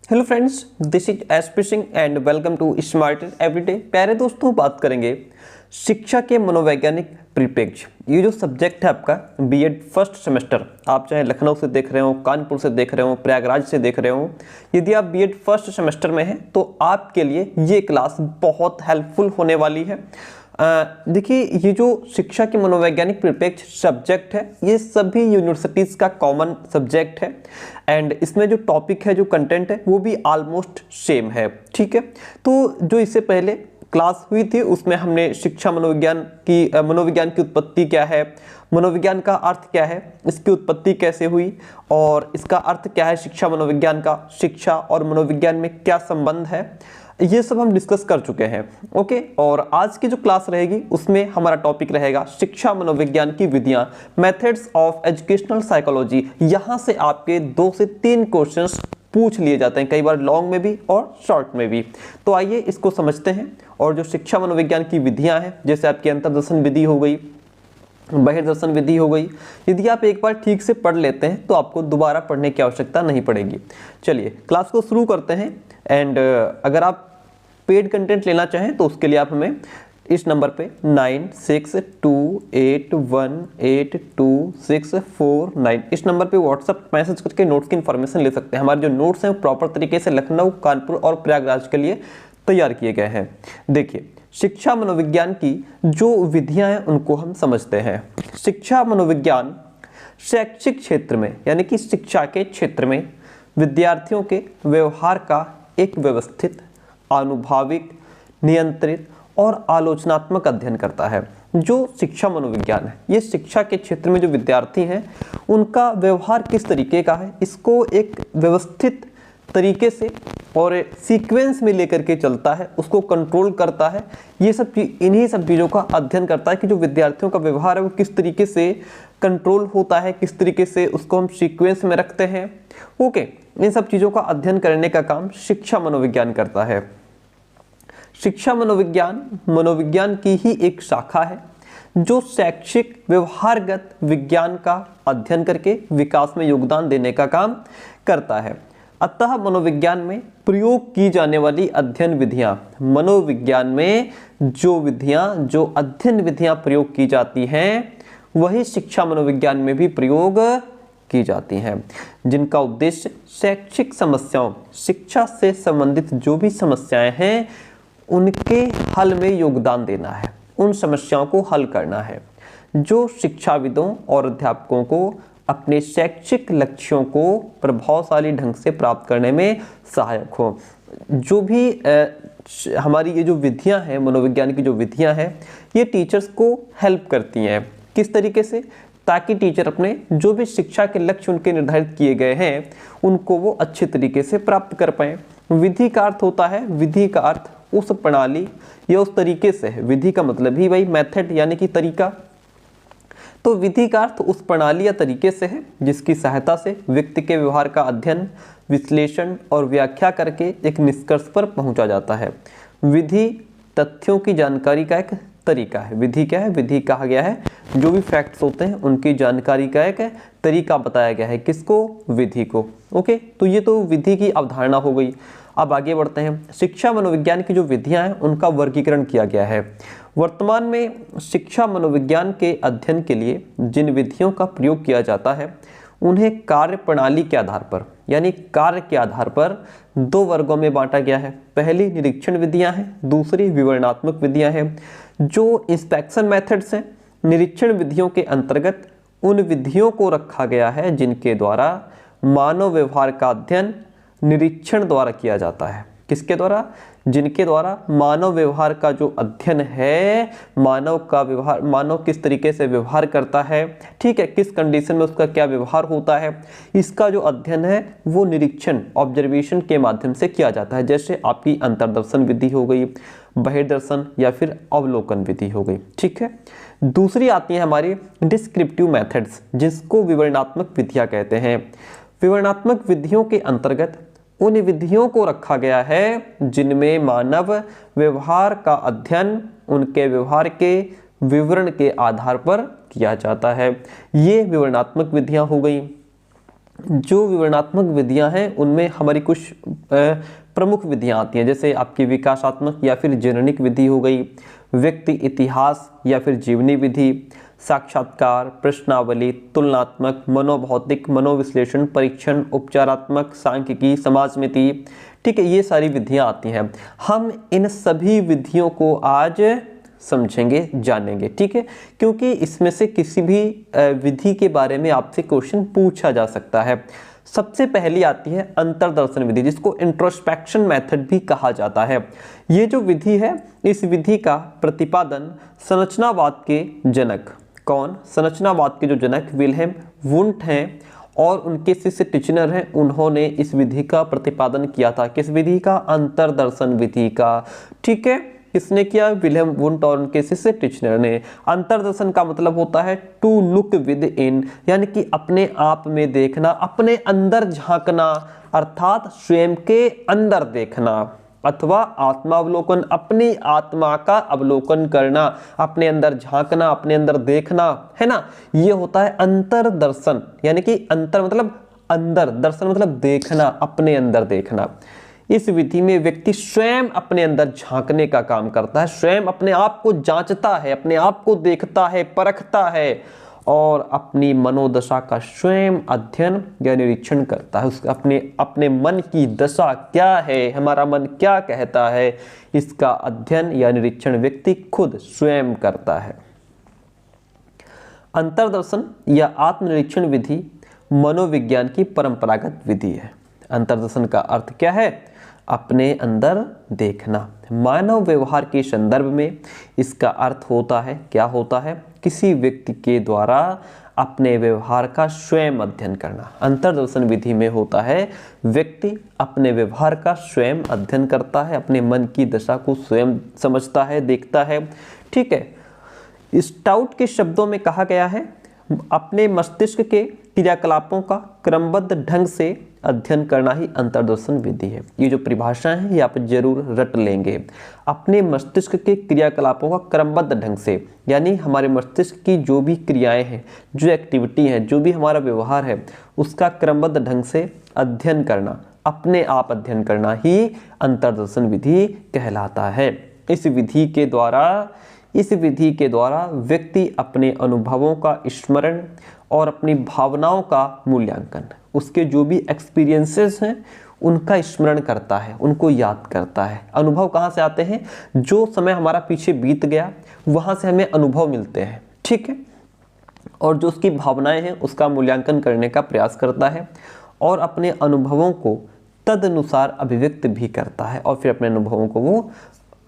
Hello friends, this is SP Singh and welcome to smarter everyday. प्यारे दोस्तों, बात करेंगे शिक्षा के मनोवैज्ञानिक परिप्रेक्ष्य। ये जो सब्जेक्ट है आपका बीएड फर्स्ट सेमेस्टर, आप चाहे लखनऊ से देख रहे हो, कानपुर से देख रहे हो, प्रयागराज से देख रहे हो, यदि आप बीएड फर्स्ट सेमेस्टर में हैं तो आपके लिए ये क्लास बहुत हेल्पफुल होने वाली है। देखिए, ये जो शिक्षा के मनोवैज्ञानिक परिप्रेक्ष्य सब्जेक्ट है, ये सभी यूनिवर्सिटीज़ का कॉमन सब्जेक्ट है एंड इसमें जो टॉपिक है, जो कंटेंट है, वो भी ऑलमोस्ट सेम है। ठीक है, तो जो इससे पहले क्लास हुई थी उसमें हमने शिक्षा मनोविज्ञान की उत्पत्ति क्या है, मनोविज्ञान का अर्थ क्या है, इसकी उत्पत्ति कैसे हुई और इसका अर्थ क्या है शिक्षा मनोविज्ञान का, शिक्षा और मनोविज्ञान में क्या संबंध है, ये सब हम डिस्कस कर चुके हैं। ओके, और आज की जो क्लास रहेगी उसमें हमारा टॉपिक रहेगा शिक्षा मनोविज्ञान की विधियां, मेथड्स ऑफ एजुकेशनल साइकोलॉजी। यहाँ से आपके 2 से 3 क्वेश्चंस पूछ लिए जाते हैं, कई बार लॉन्ग में भी और शॉर्ट में भी। तो आइए इसको समझते हैं। और जो शिक्षा मनोविज्ञान की विधियां हैं, जैसे आपकी अंतर्दर्शन विधि हो गई, बहिर्दर्शन विधि हो गई, यदि आप एक बार ठीक से पढ़ लेते हैं तो आपको दोबारा पढ़ने की आवश्यकता नहीं पड़ेगी। चलिए क्लास को शुरू करते हैं। एंड अगर आप पेड कंटेंट लेना चाहें तो उसके लिए आप हमें इस नंबर पे 9628182649 इस नंबर पे व्हाट्सएप मैसेज करके नोट्स की इन्फॉर्मेशन ले सकते हैं। हमारे जो नोट्स हैं वो प्रॉपर तरीके से लखनऊ, कानपुर और प्रयागराज के लिए तैयार किए गए हैं। देखिए, शिक्षा मनोविज्ञान की जो विधियां हैं उनको हम समझते हैं। शिक्षा मनोविज्ञान शैक्षिक क्षेत्र में, यानी कि शिक्षा के क्षेत्र में विद्यार्थियों के व्यवहार का एक व्यवस्थित, आनुभाविक, नियंत्रित और आलोचनात्मक अध्ययन करता है। जो शिक्षा मनोविज्ञान है, ये शिक्षा के क्षेत्र में जो विद्यार्थी हैं उनका व्यवहार किस तरीके का है, इसको एक व्यवस्थित तरीके से और सीक्वेंस में लेकर के चलता है, उसको कंट्रोल करता है। ये सब इन्हीं सब चीज़ों का अध्ययन करता है कि जो विद्यार्थियों का व्यवहार है वो किस तरीके से कंट्रोल होता है, किस तरीके से उसको हम सीक्वेंस में रखते हैं। ओके, इन सब चीज़ों का अध्ययन करने का काम शिक्षा मनोविज्ञान करता है। शिक्षा मनोविज्ञान की ही एक शाखा है जो शैक्षिक व्यवहारगत विज्ञान का अध्ययन करके विकास में योगदान देने का काम करता है। अतः मनोविज्ञान में प्रयोग की जाने वाली अध्ययन विधियां, मनोविज्ञान में जो अध्ययन विधियां प्रयोग की जाती हैं वही शिक्षा मनोविज्ञान में भी प्रयोग की जाती हैं, जिनका उद्देश्य शैक्षिक समस्याओं, शिक्षा से संबंधित जो भी समस्याएं हैं उनके हल में योगदान देना है, उन समस्याओं को हल करना है, जो शिक्षाविदों और अध्यापकों को अपने शैक्षिक लक्ष्यों को प्रभावशाली ढंग से प्राप्त करने में सहायक हो। जो भी हमारी ये जो विधियां हैं, मनोविज्ञान की जो विधियां हैं, ये टीचर्स को हेल्प करती हैं। किस तरीके से? ताकि टीचर अपने जो भी शिक्षा के लक्ष्य उनके निर्धारित किए गए हैं उनको वो अच्छे तरीके से प्राप्त कर पाएँ। विधि का अर्थ होता है, विधि का अर्थ उस प्रणाली या उस तरीके से है। विधि का मतलब ही भाई मेथड यानी कि तरीका। तो विधि का अर्थ उस प्रणाली या तरीके से है जिसकी सहायता से व्यक्ति के व्यवहार का अध्ययन, विश्लेषण और व्याख्या करके एक निष्कर्ष पर पहुंचा जाता है। विधि तथ्यों की जानकारी का एक तरीका है। विधि क्या है? विधि कहा गया है जो भी फैक्ट्स होते हैं उनकी जानकारी का एक तरीका बताया गया है। किसको? विधि को। ओके, तो ये तो विधि की अवधारणा हो गई। अब आगे बढ़ते हैं। शिक्षा मनोविज्ञान की जो विधियां हैं उनका वर्गीकरण किया गया है। वर्तमान में शिक्षा मनोविज्ञान के अध्ययन के लिए जिन विधियों का प्रयोग किया जाता है उन्हें कार्य प्रणाली के आधार पर, यानी कार्य के आधार पर 2 वर्गों में बांटा गया है। पहली निरीक्षण विधियां हैं, दूसरी विवरणात्मक विधियां हैं। जो इंस्पेक्शन मेथड्स हैं, निरीक्षण विधियों के अंतर्गत उन विधियों को रखा गया है जिनके द्वारा मानव व्यवहार का अध्ययन निरीक्षण द्वारा किया जाता है। किसके द्वारा? जिनके द्वारा मानव व्यवहार का जो अध्ययन है, मानव का व्यवहार, मानव किस तरीके से व्यवहार करता है, ठीक है, किस कंडीशन में उसका क्या व्यवहार होता है, इसका जो अध्ययन है वो निरीक्षण, ऑब्जर्वेशन के माध्यम से किया जाता है। जैसे आपकी अंतर्दर्शन विधि हो गई, बहिर्दर्शन या फिर अवलोकन विधि हो गई। ठीक है, दूसरी आती है हमारी डिस्क्रिप्टिव मेथड्स, जिसको विवरणात्मक विधियां कहते हैं। विवरणात्मक विधियों के अंतर्गत उन विधियों को रखा गया है जिनमें मानव व्यवहार का अध्ययन उनके व्यवहार के विवरण के आधार पर किया जाता है। ये विवरणात्मक विधियां हो गई। जो विवरणात्मक विधियां हैं उनमें हमारी कुछ प्रमुख विधियां आती हैं, जैसे आपकी विकासात्मक या फिर जननिक विधि हो गई, व्यक्ति इतिहास या फिर जीवनी विधि, साक्षात्कार, प्रश्नावली, तुलनात्मक, मनोभौतिक, मनोविश्लेषण, परीक्षण, उपचारात्मक, सांख्यिकी, समाजमिति। ठीक है, ये सारी विधियां आती हैं। हम इन सभी विधियों को आज समझेंगे, जानेंगे। ठीक है, क्योंकि इसमें से किसी भी विधि के बारे में आपसे क्वेश्चन पूछा जा सकता है। सबसे पहली आती है अंतर्दर्शन विधि, जिसको इंट्रोस्पेक्शन मेथड भी कहा जाता है। ये जो विधि है, इस विधि का प्रतिपादन संरचनावाद के जनक, कौन? संरचनावाद के जो जनक विल्हेम वुंट हैं और उनके शिष्य टिचनर हैं, उन्होंने इस विधि का प्रतिपादन किया था। किस विधि का? अंतर्दर्शन विधि का। ठीक है, किसने किया? विल्हेम वुंट और उनके शिष्य टिचनर ने। अंतर्दर्शन का मतलब होता है टू लुक विद इन, यानी कि अपने आप में देखना, अपने अंदर झांकना, अर्थात स्वयं के अंदर देखना, अथवा आत्मावलोकन, अपनी आत्मा का अवलोकन करना, अपने अंदर झांकना, अपने अंदर देखना, है ना। ये होता है अंतर्दर्शन, यानी कि अंतर मतलब अंदर, दर्शन मतलब देखना, अपने अंदर देखना। इस विधि में व्यक्ति स्वयं अपने अंदर झांकने का काम करता है, स्वयं अपने आप को जांचता है, अपने आप को देखता है, परखता है और अपनी मनोदशा का स्वयं अध्ययन या निरीक्षण करता है। उसका अपने मन की दशा क्या है, हमारा मन क्या कहता है, इसका अध्ययन या निरीक्षण व्यक्ति खुद स्वयं करता है। अंतर्दर्शन या आत्मनिरीक्षण विधि मनोविज्ञान की परंपरागत विधि है। अंतर्दर्शन का अर्थ क्या है? अपने अंदर देखना। मानव व्यवहार के संदर्भ में इसका अर्थ होता है, क्या होता है? किसी व्यक्ति के द्वारा अपने व्यवहार का स्वयं अध्ययन करना। अंतर्दर्शन विधि में होता है व्यक्ति अपने व्यवहार का स्वयं अध्ययन करता है, अपने मन की दशा को स्वयं समझता है, देखता है। ठीक है, स्टाउट के शब्दों में कहा गया है, अपने मस्तिष्क के क्रियाकलापों का क्रमबद्ध ढंग से अध्ययन करना ही अंतर्दर्शन विधि है। ये जो परिभाषाएं हैं ये आप जरूर रट लेंगे। अपने मस्तिष्क के क्रियाकलापों का क्रमबद्ध ढंग से, यानी हमारे मस्तिष्क की जो भी क्रियाएं हैं, जो एक्टिविटी है, जो भी हमारा व्यवहार है, उसका क्रमबद्ध ढंग से अध्ययन करना, अपने आप अध्ययन करना ही अंतर्दर्शन विधि कहलाता है। इस विधि के द्वारा व्यक्ति अपने अनुभवों का स्मरण और अपनी भावनाओं का मूल्यांकन, उसके जो भी एक्सपीरियंसेस हैं उनका स्मरण करता है, उनको याद करता है। अनुभव कहाँ से आते हैं? जो समय हमारा पीछे बीत गया वहाँ से हमें अनुभव मिलते हैं। ठीक है, और जो उसकी भावनाएं हैं उसका मूल्यांकन करने का प्रयास करता है और अपने अनुभवों को तदनुसार अभिव्यक्त भी करता है और फिर अपने अनुभवों को वो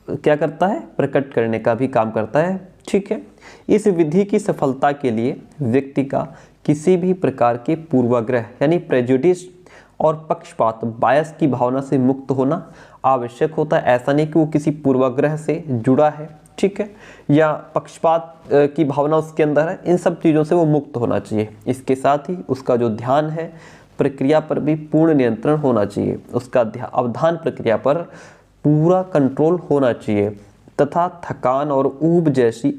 क्या करता है? प्रकट करने का भी काम करता है। ठीक है, इस विधि की सफलता के लिए व्यक्ति का किसी भी प्रकार के पूर्वाग्रह यानी प्रेजुडिस और पक्षपात बायस की भावना से मुक्त होना आवश्यक होता है। ऐसा नहीं कि वो किसी पूर्वाग्रह से जुड़ा है, ठीक है, या पक्षपात की भावना उसके अंदर है, इन सब चीज़ों से वो मुक्त होना चाहिए। इसके साथ ही उसका जो ध्यान है प्रक्रिया पर भी पूर्ण नियंत्रण होना चाहिए, उसका अवधान प्रक्रिया पर पूरा कंट्रोल होना चाहिए तथा थकान और ऊब जैसी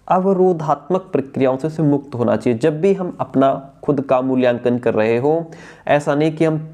अवरोधात्मक प्रक्रियाओं से मुक्त होना चाहिए। जब भी हम अपना खुद का मूल्यांकन कर रहे हो, ऐसा नहीं कि हम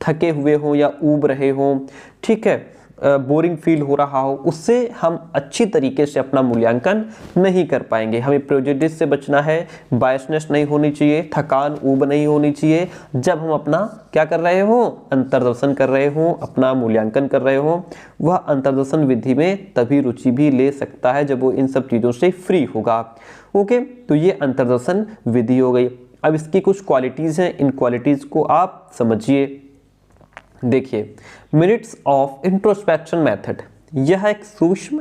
थके हुए हों या ऊब रहे हों, ठीक है, बोरिंग फील हो रहा हो, उससे हम अच्छी तरीके से अपना मूल्यांकन नहीं कर पाएंगे। हमें प्रेजुडिस से बचना है, बायसनेस नहीं होनी चाहिए, थकान ऊब नहीं होनी चाहिए। जब हम अपना क्या कर रहे हो? अंतर्दर्शन कर रहे हो, अपना मूल्यांकन कर रहे हो, वह अंतर्दर्शन विधि में तभी रुचि भी ले सकता है जब वो इन सब चीज़ों से फ्री होगा। ओके, तो ये अंतर्दर्शन विधि हो गई। अब इसकी कुछ क्वालिटीज़ हैं, इन क्वालिटीज़ को आप समझिए। देखिए, मिनट्स ऑफ इंट्रोस्पेक्शन मेथड, यह एक सूक्ष्म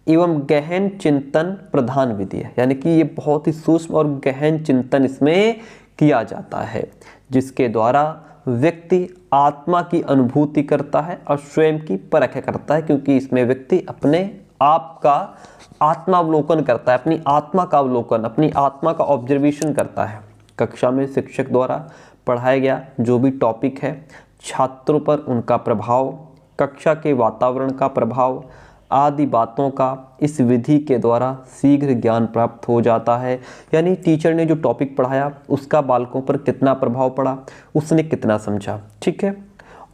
एवं गहन चिंतन प्रधान विधि है, यानी कि ये बहुत ही सूक्ष्म और गहन चिंतन इसमें किया जाता है, जिसके द्वारा व्यक्ति आत्मा की अनुभूति करता है और स्वयं की परख करता है, क्योंकि इसमें व्यक्ति अपने आप का आत्मावलोकन करता है, अपनी आत्मा का अवलोकन, अपनी आत्मा का ऑब्जर्वेशन करता है। कक्षा में शिक्षक द्वारा पढ़ाया गया जो भी टॉपिक है, छात्रों पर उनका प्रभाव, कक्षा के वातावरण का प्रभाव, आदि बातों का इस विधि के द्वारा शीघ्र ज्ञान प्राप्त हो जाता है। यानी टीचर ने जो टॉपिक पढ़ाया उसका बालकों पर कितना प्रभाव पड़ा, उसने कितना समझा, ठीक है।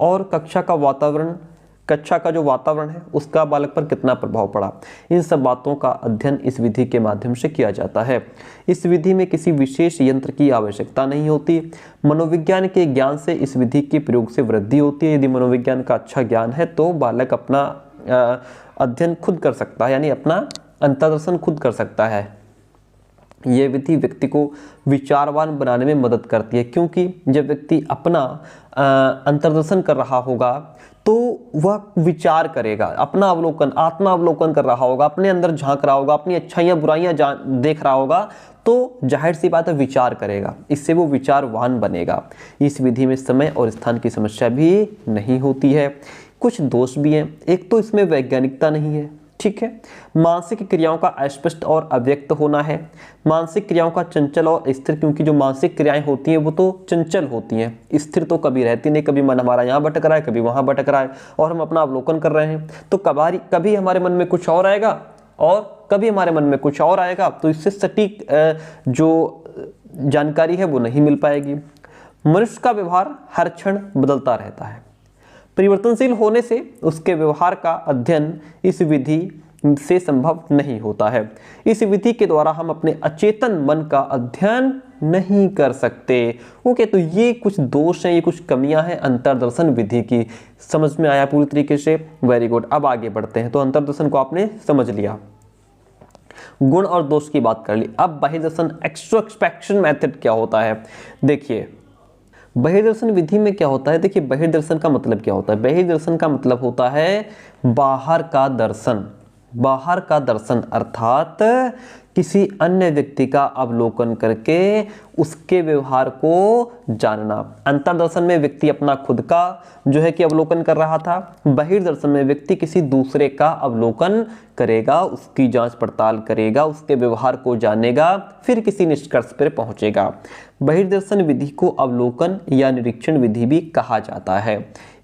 और कक्षा का जो वातावरण है उसका बालक पर कितना प्रभाव पड़ा, इन सब बातों का अध्ययन इस विधि के माध्यम से किया जाता है। इस विधि में किसी विशेष यंत्र की आवश्यकता नहीं होती। मनोविज्ञान के ज्ञान से इस विधि के प्रयोग से वृद्धि होती है। यदि मनोविज्ञान का अच्छा ज्ञान है तो बालक अपना अध्ययन खुद कर सकता है, यानी अपना अंतर्दर्शन खुद कर सकता है। ये विधि व्यक्ति को विचारवान बनाने में मदद करती है, क्योंकि जब व्यक्ति अपना अंतर्दर्शन कर रहा होगा तो वह विचार करेगा, अपना अवलोकन, आत्मा अवलोकन कर रहा होगा, अपने अंदर झांक रहा होगा, अपनी अच्छाइयाँ बुराइयाँ देख रहा होगा, तो जाहिर सी बात है विचार करेगा, इससे वो विचारवान बनेगा। इस विधि में समय और स्थान की समस्या भी नहीं होती है। कुछ दोष भी हैं। एक तो इसमें वैज्ञानिकता नहीं है, ठीक है। मानसिक क्रियाओं का अस्पष्ट और अव्यक्त होना है। मानसिक क्रियाओं का चंचल और स्थिर, क्योंकि जो मानसिक क्रियाएं होती हैं वो तो चंचल होती हैं, स्थिर तो कभी रहती नहीं। कभी मन हमारा यहाँ भटक रहा है, कभी वहाँ भटक रहा है, और हम अपना अवलोकन कर रहे हैं, तो कभी हमारे मन में कुछ और आएगा और कभी हमारे मन में कुछ और आएगा, तो इससे सटीक जो जानकारी है वो नहीं मिल पाएगी। मनुष्य का व्यवहार हर क्षण बदलता रहता है। परिवर्तनशील होने से उसके व्यवहार का अध्ययन इस विधि से संभव नहीं होता है। इस विधि के द्वारा हम अपने अचेतन मन का अध्ययन नहीं कर सकते। ओके, तो ये कुछ दोष हैं, ये कुछ कमियां हैं अंतर्दर्शन विधि की। समझ में आया पूरी तरीके से? Very good. अब आगे बढ़ते हैं। तो अंतर्दर्शन को आपने समझ लिया, गुण और दोष की बात कर ली। अब बहिर्दर्शन एक्सट्रोस्पेक्शन मेथड क्या होता है? देखिए, बहिर्दर्शन विधि में क्या होता है। देखिए, बहिर्दर्शन का मतलब क्या होता है? बहिर्दर्शन का मतलब होता है बाहर का दर्शन। बाहर का दर्शन अर्थात किसी अन्य व्यक्ति का अवलोकन करके उसके व्यवहार को जानना। अंतर्दर्शन में व्यक्ति अपना खुद का जो है कि अवलोकन कर रहा था। बहिर्दर्शन में व्यक्ति किसी दूसरे का अवलोकन करेगा, उसकी जांच पड़ताल करेगा, उसके व्यवहार को जानेगा, फिर किसी निष्कर्ष पर पहुंचेगा। बहिर्दर्शन विधि को अवलोकन या निरीक्षण विधि भी कहा जाता है।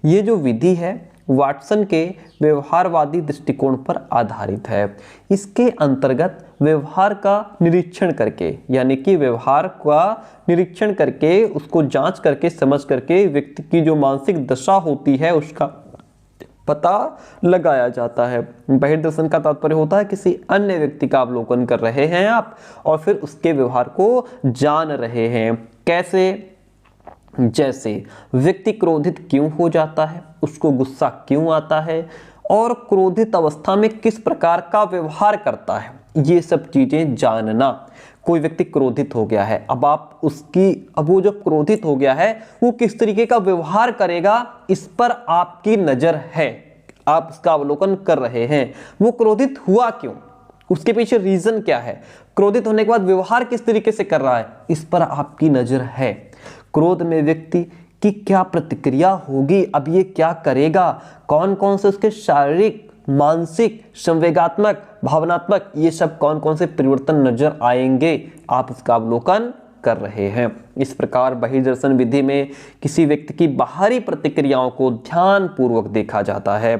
ये जो विधि है वाटसन के व्यवहारवादी दृष्टिकोण पर आधारित है। इसके अंतर्गत व्यवहार का निरीक्षण करके, यानी कि व्यवहार का निरीक्षण करके, उसको जांच करके, समझ करके व्यक्ति की जो मानसिक दशा होती है उसका पता लगाया जाता है। बहिर्दर्शन का तात्पर्य होता है किसी अन्य व्यक्ति का अवलोकन कर रहे हैं आप और फिर उसके व्यवहार को जान रहे हैं। कैसे? जैसे व्यक्ति क्रोधित क्यों हो जाता है, उसको गुस्सा क्यों आता है, और क्रोधित अवस्था में किस प्रकार का व्यवहार करता है, ये सब चीजें जानना। कोई व्यक्ति क्रोधित हो गया है, अब वो जब क्रोधित हो गया है वो किस तरीके का व्यवहार करेगा, इस पर आपकी नजर है, आप उसका अवलोकन कर रहे हैं। वो क्रोधित हुआ क्यों, उसके पीछे रीजन क्या है, क्रोधित होने के बाद व्यवहार किस तरीके से कर रहा है, इस पर आपकी नजर है। क्रोध में व्यक्ति की क्या प्रतिक्रिया होगी, अब ये क्या करेगा, कौन कौन से उसके शारीरिक, मानसिक, संवेगात्मक, भावनात्मक, ये सब कौन कौन से परिवर्तन नजर आएंगे, आप उसका अवलोकन कर रहे हैं। इस प्रकार बहिर्दर्शन विधि में किसी व्यक्ति की बाहरी प्रतिक्रियाओं को ध्यान पूर्वक देखा जाता है,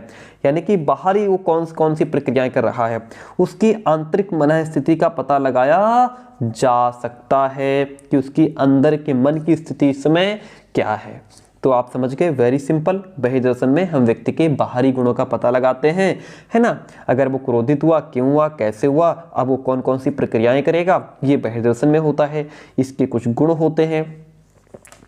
यानी कि बाहरी वो कौन सी प्रक्रियाएं कर रहा है, उसकी आंतरिक मन स्थिति का पता लगाया जा सकता है कि उसकी अंदर के मन की स्थिति इस समय क्या है। तो आप समझ गए, वेरी सिंपल। बहिर्दर्शन में हम व्यक्ति के बाहरी गुणों का पता लगाते हैं, है ना। अगर वो क्रोधित हुआ, क्यों हुआ, कैसे हुआ, अब वो कौन कौन सी प्रक्रियाएं करेगा, ये बहिर्दर्शन में होता है। इसके कुछ गुण होते हैं।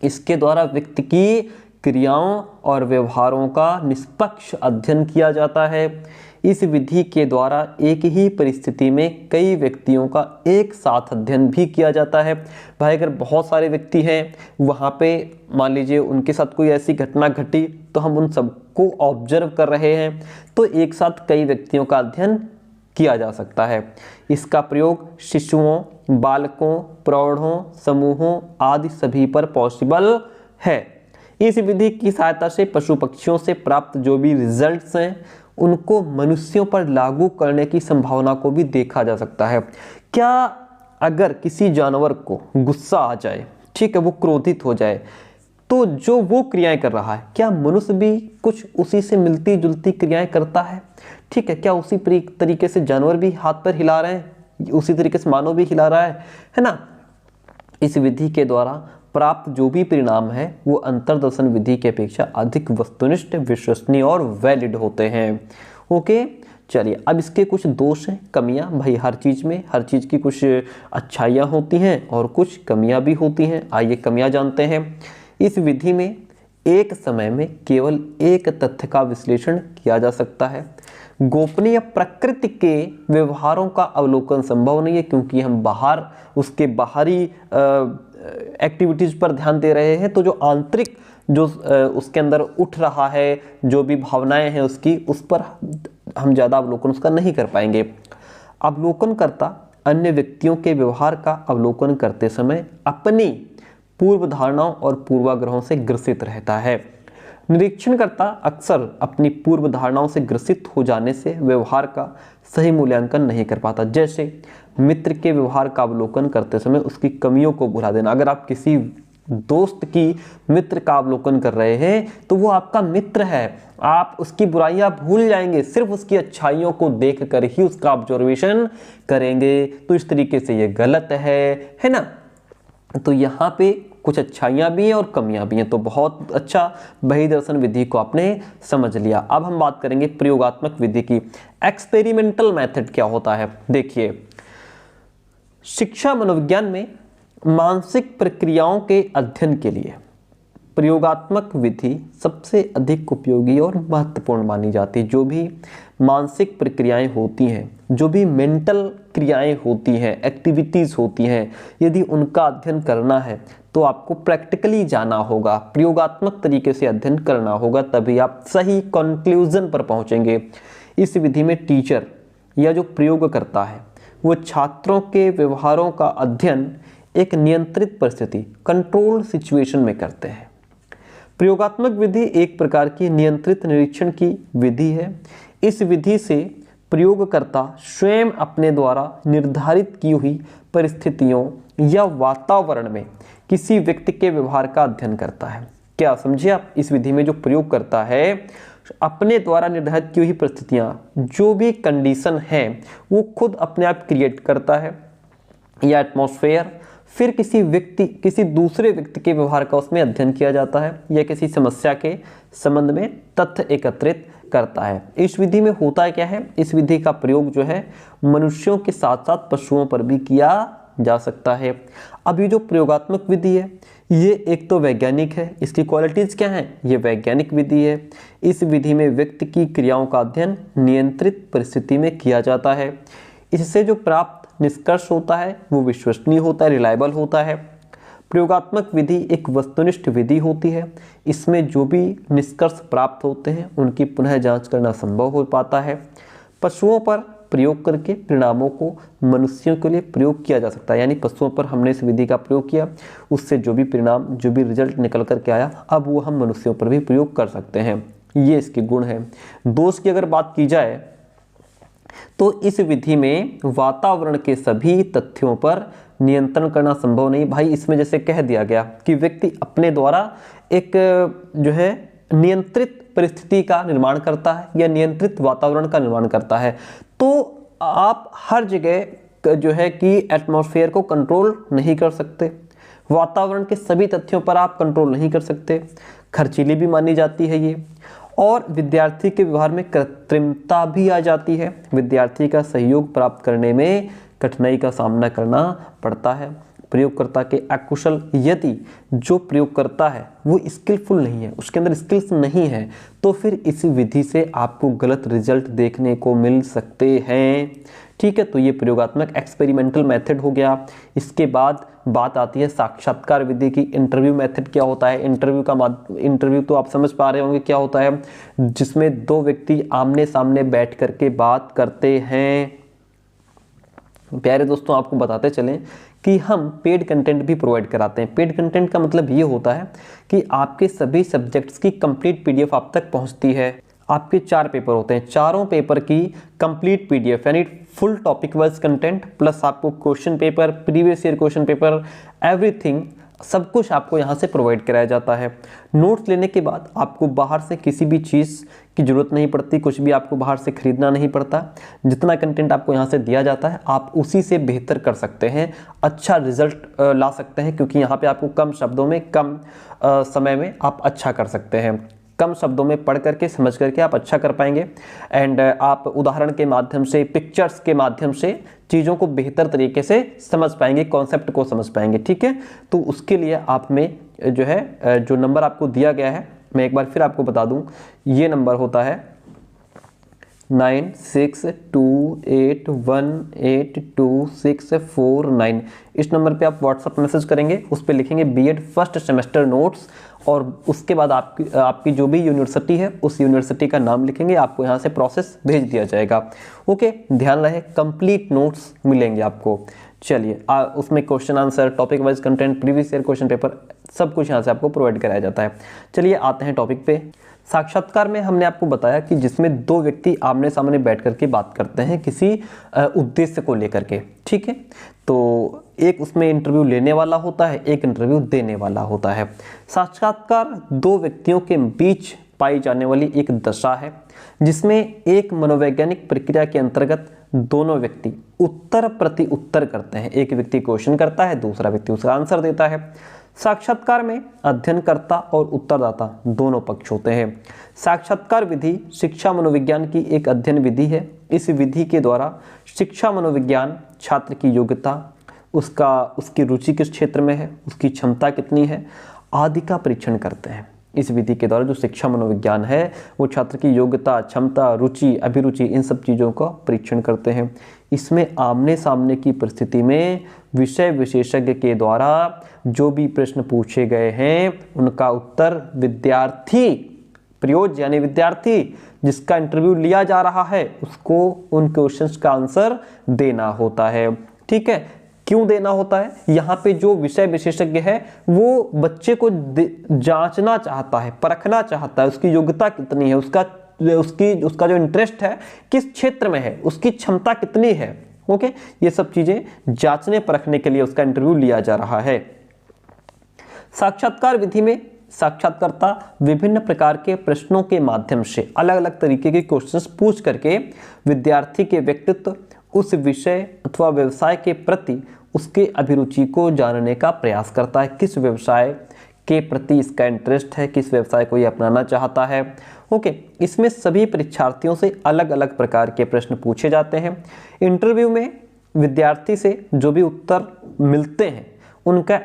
इसके द्वारा व्यक्ति की क्रियाओं और व्यवहारों का निष्पक्ष अध्ययन किया जाता है। इस विधि के द्वारा एक ही परिस्थिति में कई व्यक्तियों का एक साथ अध्ययन भी किया जाता है। भाई अगर बहुत सारे व्यक्ति हैं, वहाँ पे मान लीजिए उनके साथ कोई ऐसी घटना घटी तो हम उन सबको ऑब्जर्व कर रहे हैं, तो एक साथ कई व्यक्तियों का अध्ययन किया जा सकता है। इसका प्रयोग शिशुओं, बालकों, प्रौढ़ों, समूहों आदि सभी पर पॉसिबल है। इस विधि की सहायता से पशु पक्षियों से प्राप्त जो भी रिजल्ट्स हैं उनको मनुष्यों पर लागू करने की संभावना को भी देखा जा सकता है। क्या अगर किसी जानवर को गुस्सा आ जाए, ठीक है, वो क्रोधित हो जाए, तो जो वो क्रियाएं कर रहा है क्या मनुष्य भी कुछ उसी से मिलती जुलती क्रियाएं करता है? ठीक है, क्या उसी तरीके से जानवर भी हाथ पैर हिला रहे हैं, उसी तरीके से मानव भी हिला रहा है ना। इस विधि के द्वारा प्राप्त जो भी परिणाम है वो अंतर्दर्शन विधि की अपेक्षा अधिक वस्तुनिष्ठ, विश्वसनीय और वैलिड होते हैं। ओके, चलिए अब इसके कुछ दोष हैं, कमियां। भाई हर चीज़ की कुछ अच्छाइयाँ होती हैं और कुछ कमियां भी होती हैं। आइए कमियां जानते हैं। इस विधि में एक समय में केवल एक तथ्य का विश्लेषण किया जा सकता है। गोपनीय प्रकृति के व्यवहारों का अवलोकन संभव नहीं है, क्योंकि हम उसके बाहरी एक्टिविटीज पर ध्यान दे रहे हैं। तो जो आंतरिक जो उसके अंदर उठ रहा है, जो भी भावनाएं हैं उसकी, उस पर हम ज़्यादा अवलोकन उसका नहीं कर पाएंगे। अवलोकनकर्ता अन्य व्यक्तियों के व्यवहार का अवलोकन करते समय अपनी पूर्व धारणाओं और पूर्वाग्रहों से ग्रसित रहता है। निरीक्षणकर्ता अक्सर अपनी पूर्व धारणाओं से ग्रसित हो जाने से व्यवहार का सही मूल्यांकन नहीं कर पाता। जैसे मित्र के व्यवहार का अवलोकन करते समय उसकी कमियों को भुला देना। अगर आप किसी दोस्त की मित्र का अवलोकन कर रहे हैं तो वो आपका मित्र है, आप उसकी बुराइयां भूल जाएंगे, सिर्फ उसकी अच्छाइयों को देखकर ही उसका ऑब्जर्वेशन करेंगे। तो इस तरीके से ये गलत है ना। तो यहाँ पे कुछ अच्छाइयाँ भी हैं और कमियाँ भी हैं। तो बहुत अच्छा बहिर्दर्शन विधि को आपने समझ लिया। अब हम बात करेंगे प्रयोगात्मक विधि की। एक्सपेरिमेंटल मेथड क्या होता है? देखिए, शिक्षा मनोविज्ञान में मानसिक प्रक्रियाओं के अध्ययन के लिए प्रयोगात्मक विधि सबसे अधिक उपयोगी और महत्वपूर्ण मानी जाती है। जो भी मानसिक प्रक्रियाएं होती हैं, जो भी मेंटल क्रियाएं होती हैं, एक्टिविटीज़ होती हैं, यदि उनका अध्ययन करना है तो आपको प्रैक्टिकली जाना होगा, प्रयोगात्मक तरीके से अध्ययन करना होगा, तभी आप सही कंक्लूजन पर पहुंचेंगे। इस विधि में टीचर या जो प्रयोग करता है वो छात्रों के व्यवहारों का अध्ययन एक नियंत्रित परिस्थिति, कंट्रोल सिचुएशन में करते हैं। प्रयोगात्मक विधि एक प्रकार की नियंत्रित निरीक्षण की विधि है। इस विधि से प्रयोगकर्ता स्वयं अपने द्वारा निर्धारित की हुई परिस्थितियों या वातावरण में किसी व्यक्ति के व्यवहार का अध्ययन करता है। क्या समझे आप? इस विधि में जो प्रयोग करता है अपने द्वारा निर्धारित की हुई परिस्थितियां, जो भी कंडीशन है वो खुद अपने आप क्रिएट करता है या एटमॉस्फेयर, फिर किसी दूसरे व्यक्ति के व्यवहार का उसमें अध्ययन किया जाता है या किसी समस्या के संबंध में तथ्य एकत्रित करता है। इस विधि में होता क्या है, इस विधि का प्रयोग जो है मनुष्यों के साथ साथ पशुओं पर भी किया जा सकता है। अब ये जो प्रयोगात्मक विधि है ये एक तो वैज्ञानिक है, इसकी क्वालिटीज क्या हैं? ये वैज्ञानिक विधि है। इस विधि में व्यक्ति की क्रियाओं का अध्ययन नियंत्रित परिस्थिति में किया जाता है। इससे जो प्राप्त निष्कर्ष होता है वो विश्वसनीय होता है, रिलायबल होता है। प्रयोगात्मक विधि एक वस्तुनिष्ठ विधि होती है। इसमें जो भी निष्कर्ष प्राप्त होते हैं उनकी पुनः जांच करना संभव हो पाता है। पशुओं पर प्रयोग करके परिणामों को मनुष्यों के लिए प्रयोग किया जा सकता है। यानी पशुओं पर हमने इस विधि का प्रयोग किया, उससे जो भी परिणाम, जो भी रिजल्ट निकल करके आया, अब वो हम मनुष्यों पर भी प्रयोग कर सकते हैं। ये इसके गुण हैं। दोष की अगर बात की जाए तो इस विधि में वातावरण के सभी तथ्यों पर नियंत्रण करना संभव नहीं। भाई इसमें जैसे कह दिया गया कि व्यक्ति अपने द्वारा एक जो है नियंत्रित परिस्थिति का निर्माण करता है या नियंत्रित वातावरण का निर्माण करता है। तो आप हर जगह जो है कि एटमॉस्फेयर को कंट्रोल नहीं कर सकते, वातावरण के सभी तथ्यों पर आप कंट्रोल नहीं कर सकते, खर्चीली भी मानी जाती है ये। और विद्यार्थी के व्यवहार में कृत्रिमता भी आ जाती है। विद्यार्थी का सहयोग प्राप्त करने में कठिनाई का सामना करना पड़ता है। प्रयोगकर्ता के अकुशल, यदि जो प्रयोग करता है वो स्किलफुल नहीं है, उसके अंदर स्किल्स नहीं है, तो फिर इस विधि से आपको गलत रिजल्ट देखने को मिल सकते हैं। ठीक है, तो ये प्रयोगात्मक एक्सपेरिमेंटल मेथड हो गया। इसके बाद बात आती है साक्षात्कार विधि की। इंटरव्यू मेथड क्या होता है? इंटरव्यू तो आप समझ पा रहे होंगे क्या होता है, जिसमें दो व्यक्ति आमने सामने बैठ करके बात करते हैं। प्यारे दोस्तों, आपको बताते चलें कि हम पेड कंटेंट भी प्रोवाइड कराते हैं। पेड कंटेंट का मतलब ये होता है कि आपके सभी सब्जेक्ट्स की कंप्लीट पीडीएफ आप तक पहुंचती है। आपके 4 पेपर होते हैं, चारों पेपर की कंप्लीट पीडीएफ यानी full topic wise content plus आपको question paper, previous year question paper, everything सब कुछ आपको यहाँ से प्रोवाइड कराया जाता है। नोट्स लेने के बाद आपको बाहर से किसी भी चीज़ की ज़रूरत नहीं पड़ती, कुछ भी आपको बाहर से खरीदना नहीं पड़ता। जितना कंटेंट आपको यहाँ से दिया जाता है आप उसी से बेहतर कर सकते हैं, अच्छा रिजल्ट ला सकते हैं, क्योंकि यहाँ पे आपको कम शब्दों में, कम समय में आप अच्छा कर सकते हैं। कम शब्दों में पढ़ करके, समझ करके आप अच्छा कर पाएंगे। एंड आप उदाहरण के माध्यम से, पिक्चर्स के माध्यम से चीज़ों को बेहतर तरीके से समझ पाएंगे, कॉन्सेप्ट को समझ पाएंगे। ठीक है, तो उसके लिए आप में जो है, जो नंबर आपको दिया गया है, मैं एक बार फिर आपको बता दूं, ये नंबर होता है 9628182649। इस नंबर पे आप व्हाट्सअप मैसेज करेंगे, उस पर लिखेंगे बीएड फर्स्ट सेमेस्टर नोट्स, और उसके बाद आपकी जो भी यूनिवर्सिटी है उस यूनिवर्सिटी का नाम लिखेंगे, आपको यहाँ से प्रोसेस भेज दिया जाएगा। ओके, ध्यान रहे कंप्लीट नोट्स मिलेंगे आपको। चलिए, उसमें question answer, topic wise content, previous year question paper, सब कुछ यहाँ से आपको प्रोवाइड कराया जाता है। चलिए आते हैं टॉपिक पे। साक्षात्कार में हमने आपको बताया कि जिसमें दो व्यक्ति आमने सामने बैठ करके बात करते हैं किसी उद्देश्य को लेकर के। ठीक है, तो एक उसमें इंटरव्यू लेने वाला होता है, एक इंटरव्यू देने वाला होता है। साक्षात्कार दो व्यक्तियों के बीच पाई जाने वाली एक दशा है जिसमें एक मनोवैज्ञानिक प्रक्रिया के अंतर्गत दोनों व्यक्ति उत्तर प्रति उत्तर करते हैं। एक व्यक्ति क्वेश्चन करता है, दूसरा व्यक्ति उसका आंसर देता है। साक्षात्कार में अध्ययनकर्ता और उत्तरदाता दोनों पक्ष होते हैं। साक्षात्कार विधि शिक्षा मनोविज्ञान की एक अध्ययन विधि है। इस विधि के द्वारा शिक्षा मनोविज्ञान छात्र की योग्यता, उसकी रुचि किस क्षेत्र में है, उसकी क्षमता कितनी है आदि का परीक्षण करते हैं। इस विधि के द्वारा जो शिक्षा मनोविज्ञान है वो छात्र की योग्यता, क्षमता, रुचि, अभिरुचि, इन सब चीज़ों का परीक्षण करते हैं। इसमें आमने सामने की परिस्थिति में विषय विशेषज्ञ के द्वारा जो भी प्रश्न पूछे गए हैं उनका उत्तर विद्यार्थी, प्रयोज्य यानी विद्यार्थी जिसका इंटरव्यू लिया जा रहा है, उसको उन क्वेश्चंस का आंसर देना होता है। ठीक है, क्यों देना होता है? यहाँ पे जो विषय विशेषज्ञ है वो बच्चे को जांचना चाहता है, परखना चाहता है, उसकी योग्यता कितनी है, उसका जो इंटरेस्ट है किस क्षेत्र में है, उसकी क्षमता कितनी है। ओके, ये सब चीजें जांचने परखने के लिए उसका इंटरव्यू लिया जा रहा है। साक्षात्कार विधि में साक्षात्कारता विभिन्न प्रकार के प्रश्नों के माध्यम से अलग अलग तरीके के क्वेश्चंस पूछ करके विद्यार्थी के व्यक्तित्व, उस विषय अथवा व्यवसाय के प्रति उसके अभिरुचि को जानने का प्रयास करता है। किस व्यवसाय के प्रति इसका इंटरेस्ट है, किस व्यवसाय को ये अपनाना चाहता है। ओके, इसमें सभी परीक्षार्थियों से अलग अलग प्रकार के प्रश्न पूछे जाते हैं। इंटरव्यू में विद्यार्थी से जो भी उत्तर मिलते हैं उनका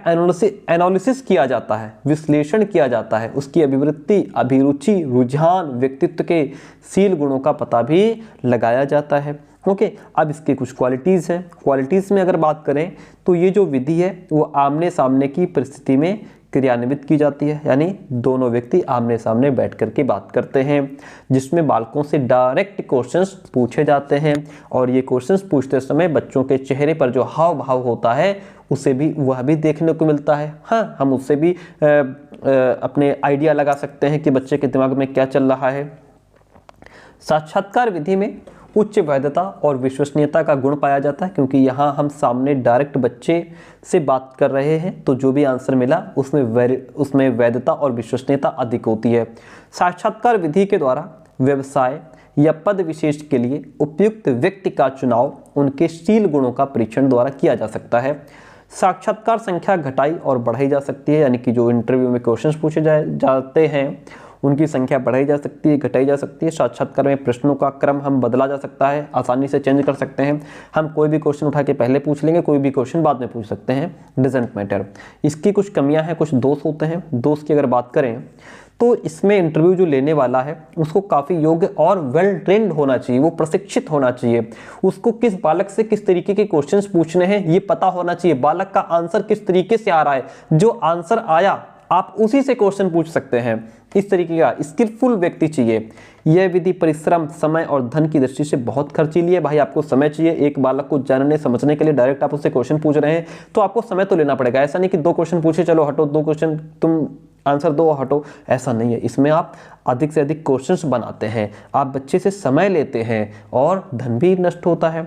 एनालिसिस किया जाता है, विश्लेषण किया जाता है, उसकी अभिवृत्ति, अभिरुचि, रुझान, व्यक्तित्व के शील गुणों का पता भी लगाया जाता है। ओके, अब इसके कुछ क्वालिटीज़ हैं। क्वालिटीज़ में अगर बात करें तो ये जो विधि है वो आमने सामने की परिस्थिति में क्रियान्वित की जाती है, यानी दोनों व्यक्ति आमने सामने बैठ करके बात करते हैं, जिसमें बालकों से डायरेक्ट क्वेश्चंस पूछे जाते हैं। और ये क्वेश्चंस पूछते समय बच्चों के चेहरे पर जो हाव भाव होता है उसे भी वह भी देखने को मिलता है। हाँ, हम उससे भी अपने आइडिया लगा सकते हैं कि बच्चे के दिमाग में क्या चल रहा है। साक्षात्कार विधि में उच्च वैधता और विश्वसनीयता का गुण पाया जाता है, क्योंकि यहाँ हम सामने डायरेक्ट बच्चे से बात कर रहे हैं, तो जो भी आंसर मिला उसमें वैधता और विश्वसनीयता अधिक होती है। साक्षात्कार विधि के द्वारा व्यवसाय या पद विशेष के लिए उपयुक्त व्यक्ति का चुनाव उनके शील गुणों का परीक्षण द्वारा किया जा सकता है। साक्षात्कार संख्या घटाई और बढ़ाई जा सकती है, यानी कि जो इंटरव्यू में क्वेश्चंस पूछे जाते हैं उनकी संख्या बढ़ाई जा सकती है, घटाई जा सकती है। साक्षात्कार में प्रश्नों का क्रम हम बदला जा सकता है, आसानी से चेंज कर सकते हैं। हम कोई भी क्वेश्चन उठा के पहले पूछ लेंगे, कोई भी क्वेश्चन बाद में पूछ सकते हैं, डजंट मैटर। इसकी कुछ कमियां हैं, कुछ दोष होते हैं। दोष की अगर बात करें तो इसमें इंटरव्यू जो लेने वाला है उसको काफ़ी योग्य और वेल ट्रेंड होना चाहिए, वो प्रशिक्षित होना चाहिए। उसको किस बालक से किस तरीके के क्वेश्चंस पूछने हैं ये पता होना चाहिए, बालक का आंसर किस तरीके से आ रहा है, जो आंसर आया आप उसी से क्वेश्चन पूछ सकते हैं। इस तरीके का स्किलफुल व्यक्ति चाहिए। यह विधि परिश्रम, समय और धन की दृष्टि से बहुत खर्चीली है। भाई आपको समय चाहिए, एक बालक को जानने समझने के लिए डायरेक्ट आप उससे क्वेश्चन पूछ रहे हैं तो आपको समय तो लेना पड़ेगा। ऐसा नहीं कि 2 क्वेश्चन पूछे चलो हटो, 2 क्वेश्चन तुम आंसर दो हटो, ऐसा नहीं है। इसमें आप अधिक से अधिक क्वेश्चंस बनाते हैं, आप बच्चे से समय लेते हैं और धन भी नष्ट होता है।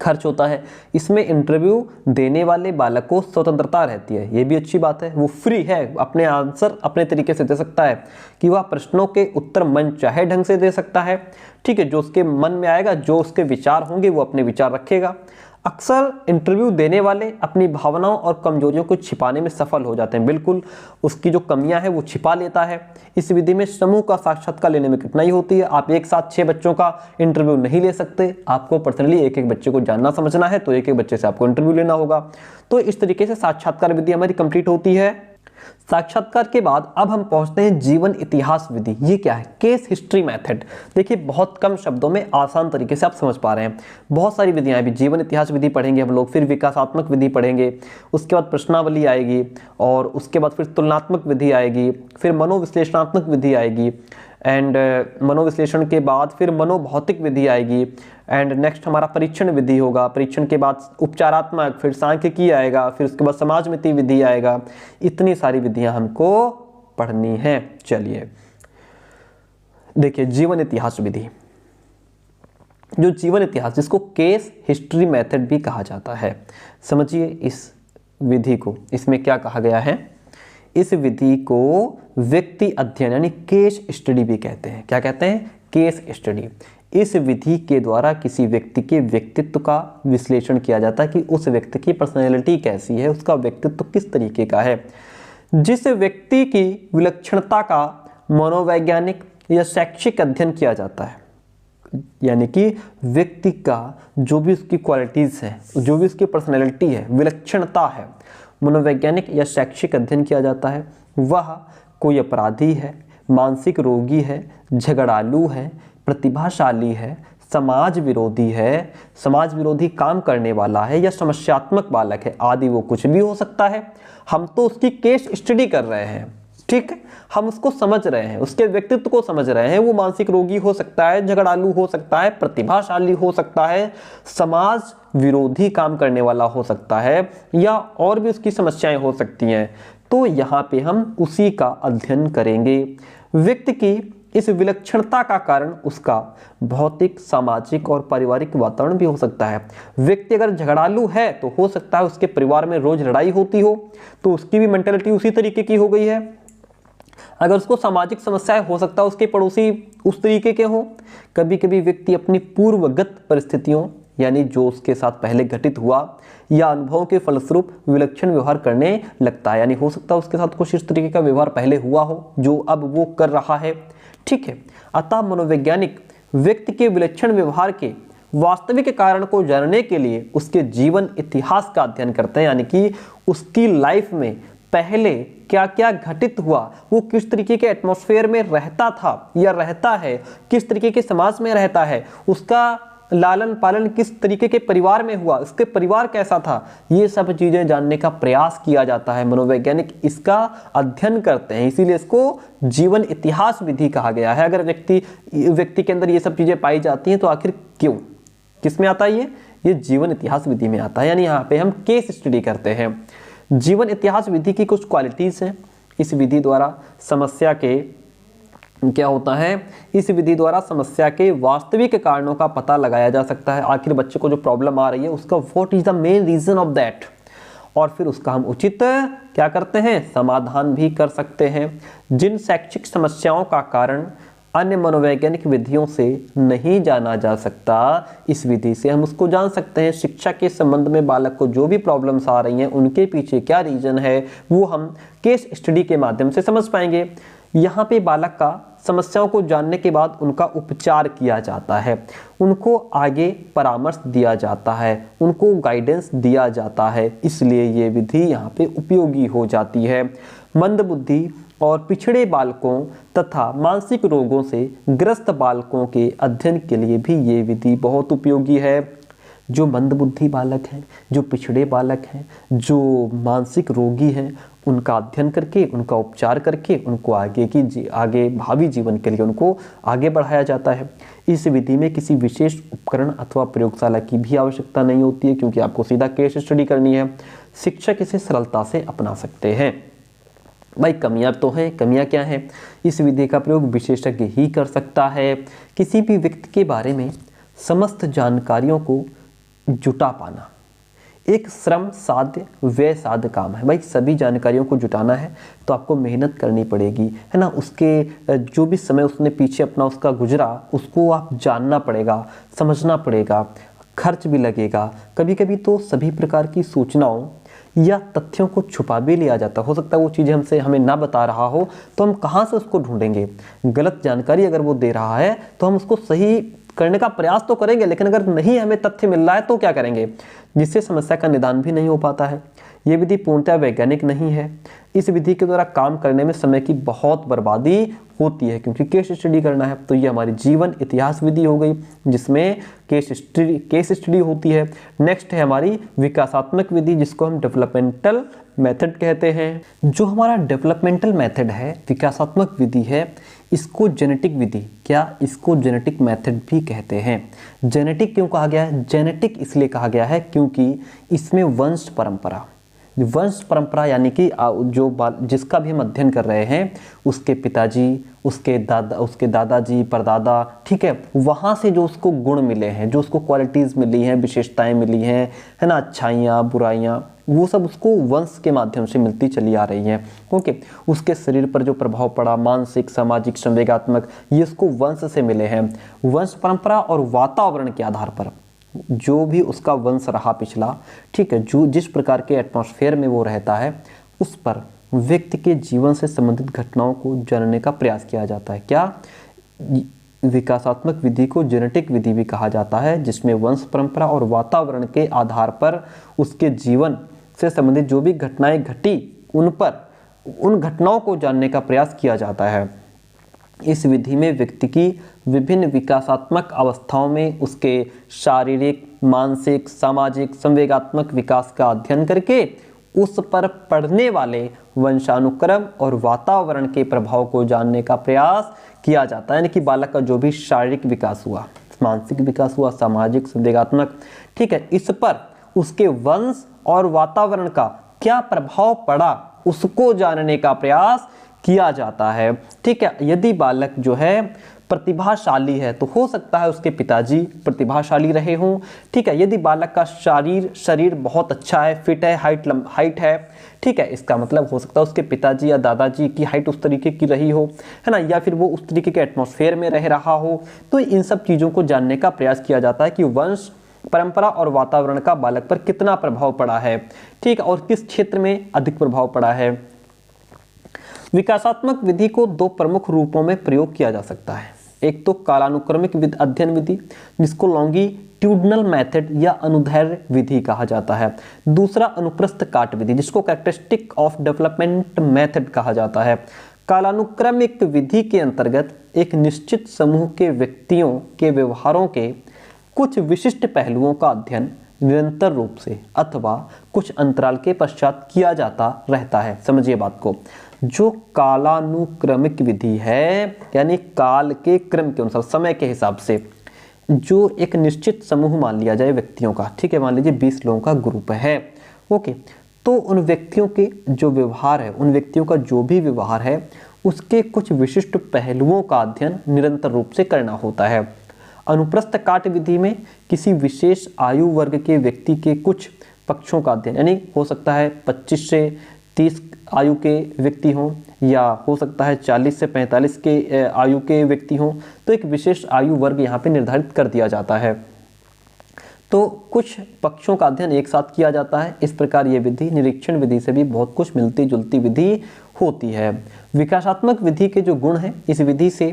खर्च होता है। इसमें इंटरव्यू देने वाले बालक को स्वतंत्रता रहती है, ये भी अच्छी बात है। वो फ्री है, अपने आंसर अपने तरीके से दे सकता है कि वह प्रश्नों के उत्तर मन चाहे ढंग से दे सकता है। ठीक है, जो उसके मन में आएगा, जो उसके विचार होंगे वो अपने विचार रखेगा। अक्सर इंटरव्यू देने वाले अपनी भावनाओं और कमजोरियों को छिपाने में सफल हो जाते हैं। बिल्कुल, उसकी जो कमियां हैं वो छिपा लेता है। इस विधि में समूह का साक्षात्कार लेने में कठिनाई होती है। आप एक साथ 6 बच्चों का इंटरव्यू नहीं ले सकते। आपको पर्सनली एक एक बच्चे को जानना समझना है, तो एक एक बच्चे से आपको इंटरव्यू लेना होगा। तो इस तरीके से साक्षात्कार विधि हमारी कंप्लीट होती है। साक्षात्कार के बाद अब हम पहुंचते हैं जीवन इतिहास विधि। ये क्या है? Case history method. देखिए, बहुत कम शब्दों में आसान तरीके से आप समझ पा रहे हैं। बहुत सारी विधियां हैं। जीवन इतिहास विधि पढ़ेंगे हम लोग, फिर विकासात्मक विधि पढ़ेंगे, उसके बाद प्रश्नावली आएगी, और उसके बाद फिर तुलनात्मक विधि आएगी, फिर मनोविश्लेषणात्मक विधि आएगी, एंड मनोविश्लेषण के बाद फिर मनोभौतिक विधि आएगी, एंड नेक्स्ट हमारा परीक्षण विधि होगा। परीक्षण के बाद उपचारात्मक, फिर सांख्यिकी आएगा, फिर उसके बाद समाजमिति विधि आएगा। इतनी सारी विधियां हमको पढ़नी है। चलिए देखिए, जीवन इतिहास विधि, जो जीवन इतिहास, जिसको केस हिस्ट्री मेथड भी कहा जाता है। समझिए इस विधि को, इसमें क्या कहा गया है? इस विधि को व्यक्ति अध्ययन यानी केस स्टडी भी कहते हैं। क्या कहते हैं? Case study. इस विधि के द्वारा किसी व्यक्ति के व्यक्तित्व का विश्लेषण किया जाता है कि उस व्यक्ति की पर्सनैलिटी कैसी है, उसका व्यक्तित्व किस तरीके का है। जिस व्यक्ति की विलक्षणता का मनोवैज्ञानिक या शैक्षिक अध्ययन किया जाता है, यानी कि व्यक्ति का जो भी उसकी क्वालिटीज हैं, जो भी उसकी पर्सनैलिटी है, विलक्षणता है, मनोवैज्ञानिक या शैक्षिक अध्ययन किया जाता है। वह कोई अपराधी है, मानसिक रोगी है, झगड़ालू है, प्रतिभाशाली है, समाज विरोधी है, समाज विरोधी काम करने वाला है, या समस्यात्मक बालक है आदि। वो कुछ भी हो सकता है। हम तो उसकी केस स्टडी कर रहे हैं, ठीक है, हम उसको समझ रहे हैं, उसके व्यक्तित्व को समझ रहे हैं। वो मानसिक रोगी हो सकता है, झगड़ालू हो सकता है, प्रतिभाशाली हो सकता है, समाज विरोधी काम करने वाला हो सकता है, या और भी उसकी समस्याएं हो सकती हैं। तो यहाँ पे हम उसी का अध्ययन करेंगे। व्यक्ति की इस विलक्षणता का कारण उसका भौतिक, सामाजिक और पारिवारिक वातावरण भी हो सकता है। व्यक्ति अगर झगड़ालू है तो हो सकता है उसके परिवार में रोज लड़ाई होती हो, तो उसकी भी मेंटालिटी उसी तरीके की हो गई है। अगर उसको सामाजिक समस्याएं, हो सकता है उसके पड़ोसी उस तरीके के हों। कभी कभी व्यक्ति अपनी पूर्वगत परिस्थितियों, यानी जो उसके साथ पहले घटित हुआ या अनुभवों के फलस्वरूप विलक्षण व्यवहार करने लगता है। यानी हो सकता है उसके साथ कुछ इस तरीके का व्यवहार पहले हुआ हो जो अब वो कर रहा है। ठीक है, अतः मनोवैज्ञानिक व्यक्ति के विलक्षण व्यवहार के वास्तविक कारण को जानने के लिए उसके जीवन इतिहास का अध्ययन करते हैं। यानी कि उसकी लाइफ में पहले क्या क्या घटित हुआ, वो किस तरीके के एटमॉस्फेयर में रहता था या रहता है, किस तरीके के समाज में रहता है, उसका लालन पालन किस तरीके के परिवार में हुआ, उसके परिवार कैसा था, ये सब चीजें जानने का प्रयास किया जाता है। मनोवैज्ञानिक इसका अध्ययन करते हैं, इसीलिए इसको जीवन इतिहास विधि कहा गया है। अगर व्यक्ति के अंदर ये सब चीजें पाई जाती हैं तो आखिर क्यों, किस में आता है ये जीवन इतिहास विधि में आता है। यानी यहाँ पे हम केस स्टडी करते हैं। जीवन इतिहास विधि की कुछ क्वालिटीज हैं। इस विधि द्वारा समस्या के क्या होता है, इस विधि द्वारा समस्या के वास्तविक कारणों का पता लगाया जा सकता है। आखिर बच्चे को जो प्रॉब्लम आ रही है उसका what is the main reason of that, और फिर उसका हम उचित क्या करते हैं, समाधान भी कर सकते हैं। जिन शैक्षिक समस्याओं का कारण अन्य मनोवैज्ञानिक विधियों से नहीं जाना जा सकता, इस विधि से हम उसको जान सकते हैं। शिक्षा के संबंध में बालक को जो भी प्रॉब्लम्स आ रही हैं उनके पीछे क्या रीजन है, वो हम केस स्टडी के माध्यम से समझ पाएंगे। यहाँ पे बालक का समस्याओं को जानने के बाद उनका उपचार किया जाता है, उनको आगे परामर्श दिया जाता है, उनको गाइडेंस दिया जाता है। इसलिए ये विधि यहाँ पे उपयोगी हो जाती है। मंदबुद्धि और पिछड़े बालकों तथा मानसिक रोगों से ग्रस्त बालकों के अध्ययन के लिए भी ये विधि बहुत उपयोगी है। जो मंदबुद्धि बालक हैं, जो पिछड़े बालक हैं, जो मानसिक रोगी हैं, उनका अध्ययन करके, उनका उपचार करके उनको आगे भावी जीवन के लिए उनको आगे बढ़ाया जाता है। इस विधि में किसी विशेष उपकरण अथवा प्रयोगशाला की भी आवश्यकता नहीं होती है, क्योंकि आपको सीधा केस स्टडी करनी है। शिक्षक इसे सरलता से अपना सकते हैं। भाई कमियां तो हैं, कमियां क्या हैं? इस विधि का प्रयोग विशेषज्ञ ही कर सकता है। किसी भी व्यक्ति के बारे में समस्त जानकारियों को जुटा पाना एक श्रम साध्य व्यय साध्य काम है। भाई सभी जानकारियों को जुटाना है तो आपको मेहनत करनी पड़ेगी, है ना। उसके जो भी समय उसने पीछे अपना उसका गुजरा उसको आप जानना पड़ेगा, समझना पड़ेगा, खर्च भी लगेगा। कभी कभी तो सभी प्रकार की सूचनाओं या तथ्यों को छुपा भी लिया जाता हो सकता है वो चीज़ हमसे हमें ना बता रहा हो तो हम कहाँ से उसको ढूंढेंगे। गलत जानकारी अगर वो दे रहा है तो हम उसको सही करने का प्रयास तो करेंगे, लेकिन अगर नहीं हमें तथ्य मिल रहा है तो क्या करेंगे, जिससे समस्या का निदान भी नहीं हो पाता है। ये विधि पूर्णतः वैज्ञानिक नहीं है। इस विधि के द्वारा काम करने में समय की बहुत बर्बादी होती है क्योंकि केस स्टडी करना है। तो ये हमारी जीवन इतिहास विधि हो गई जिसमें केस स्टडी होती है। नेक्स्ट है हमारी विकासात्मक विधि जिसको हम डेवलपमेंटल मेथड कहते हैं। जो हमारा डेवलपमेंटल मेथड है, विकासात्मक विधि है, इसको जेनेटिक विधि, क्या इसको जेनेटिक मेथड भी कहते हैं। जेनेटिक क्यों कहा गया है? जेनेटिक इसलिए कहा गया है क्योंकि इसमें वंश परंपरा यानी कि जिसका भी हम अध्ययन कर रहे हैं उसके पिताजी, उसके दादाजी, परदादा, ठीक है, वहाँ से जो उसको गुण मिले हैं, जो उसको क्वालिटीज़ मिली हैं, विशेषताएं मिली हैं, है ना, अच्छाइयाँ बुराइयाँ, वो सब उसको वंश के माध्यम से मिलती चली आ रही हैं। ओके, उसके शरीर पर जो प्रभाव पड़ा, मानसिक, सामाजिक, संवेगात्मक, ये उसको वंश से मिले हैं। वंश परंपरा और वातावरण के आधार पर जो भी उसका वंश रहा पिछला, ठीक है, जो जिस प्रकार के एटमॉस्फेयर में वो रहता है उस पर व्यक्ति के जीवन से संबंधित घटनाओं को जानने का प्रयास किया जाता है। क्या विकासात्मक विधि को जेनेटिक विधि भी कहा जाता है जिसमें वंश परंपरा और वातावरण के आधार पर उसके जीवन से संबंधित जो भी घटनाएं घटी उन घटनाओं को जानने का प्रयास किया जाता है। इस विधि में व्यक्ति की विभिन्न विकासात्मक अवस्थाओं में उसके शारीरिक, मानसिक, सामाजिक, संवेगात्मक विकास का अध्ययन करके उस पर पड़ने वाले वंशानुक्रम और वातावरण के प्रभाव को जानने का प्रयास किया जाता है। यानी कि बालक का जो भी शारीरिक विकास हुआ, मानसिक विकास हुआ, सामाजिक, संवेगात्मक, ठीक है, इस पर उसके वंश और वातावरण का क्या प्रभाव पड़ा उसको जानने का प्रयास किया जाता है। ठीक है, यदि बालक जो है प्रतिभाशाली है तो हो सकता है उसके पिताजी प्रतिभाशाली रहे हों। ठीक है, यदि बालक का शरीर बहुत अच्छा है, फिट है, हाइट है, ठीक है, इसका मतलब हो सकता है उसके पिताजी या दादाजी की हाइट उस तरीके की रही हो, है ना, या फिर वो उस तरीके के एटमॉस्फेयर में रह रहा हो। तो इन सब चीज़ों को जानने का प्रयास किया जाता है कि वंश, परंपरा और वातावरण का बालक पर कितना प्रभाव पड़ा है, ठीक, और किस क्षेत्र में अधिक प्रभाव पड़ा है। विकासात्मक विधि को दो प्रमुख रूपों में प्रयोग किया जा सकता है। एक तो कालानुक्रमिक अध्ययन विधि जिसको लॉन्गिट्यूडनल मेथड या अनुदैर्घ्य विधि कहा जाता है। दूसरा अनुप्रस्थ काट विधि जिसको कैरेक्टरिस्टिक ऑफ डेवलपमेंट मेथड कहा जाता है। कालानुक्रमिक विधि के अंतर्गत एक निश्चित समूह के व्यक्तियों के व्यवहारों के कुछ विशिष्ट पहलुओं का अध्ययन निरंतर रूप से अथवा कुछ अंतराल के पश्चात किया जाता रहता है। समझिए बात को। जो कालानुक्रमिक विधि है यानी काल के क्रम के अनुसार, समय के हिसाब से, जो एक निश्चित समूह मान लिया जाए व्यक्तियों का, ठीक है, मान लीजिए 20 लोगों का ग्रुप है, ओके, तो उन व्यक्तियों के जो व्यवहार है, उन व्यक्तियों का जो भी व्यवहार है उसके कुछ विशिष्ट पहलुओं का अध्ययन निरंतर रूप से करना होता है। अनुप्रस्थ काट विधि में किसी विशेष आयु वर्ग के व्यक्ति के कुछ पक्षों का अध्ययन, यानी हो सकता है 25 से 30 आयु के व्यक्ति हों या हो सकता है 40 से 45 के आयु के व्यक्ति हों, तो एक विशेष आयु वर्ग यहाँ पे निर्धारित कर दिया जाता है। तो कुछ पक्षों का अध्ययन एक साथ किया जाता है। इस प्रकार ये विधि निरीक्षण विधि से भी बहुत कुछ मिलती जुलती विधि होती है। विकासात्मक विधि के जो गुण हैं, इस विधि से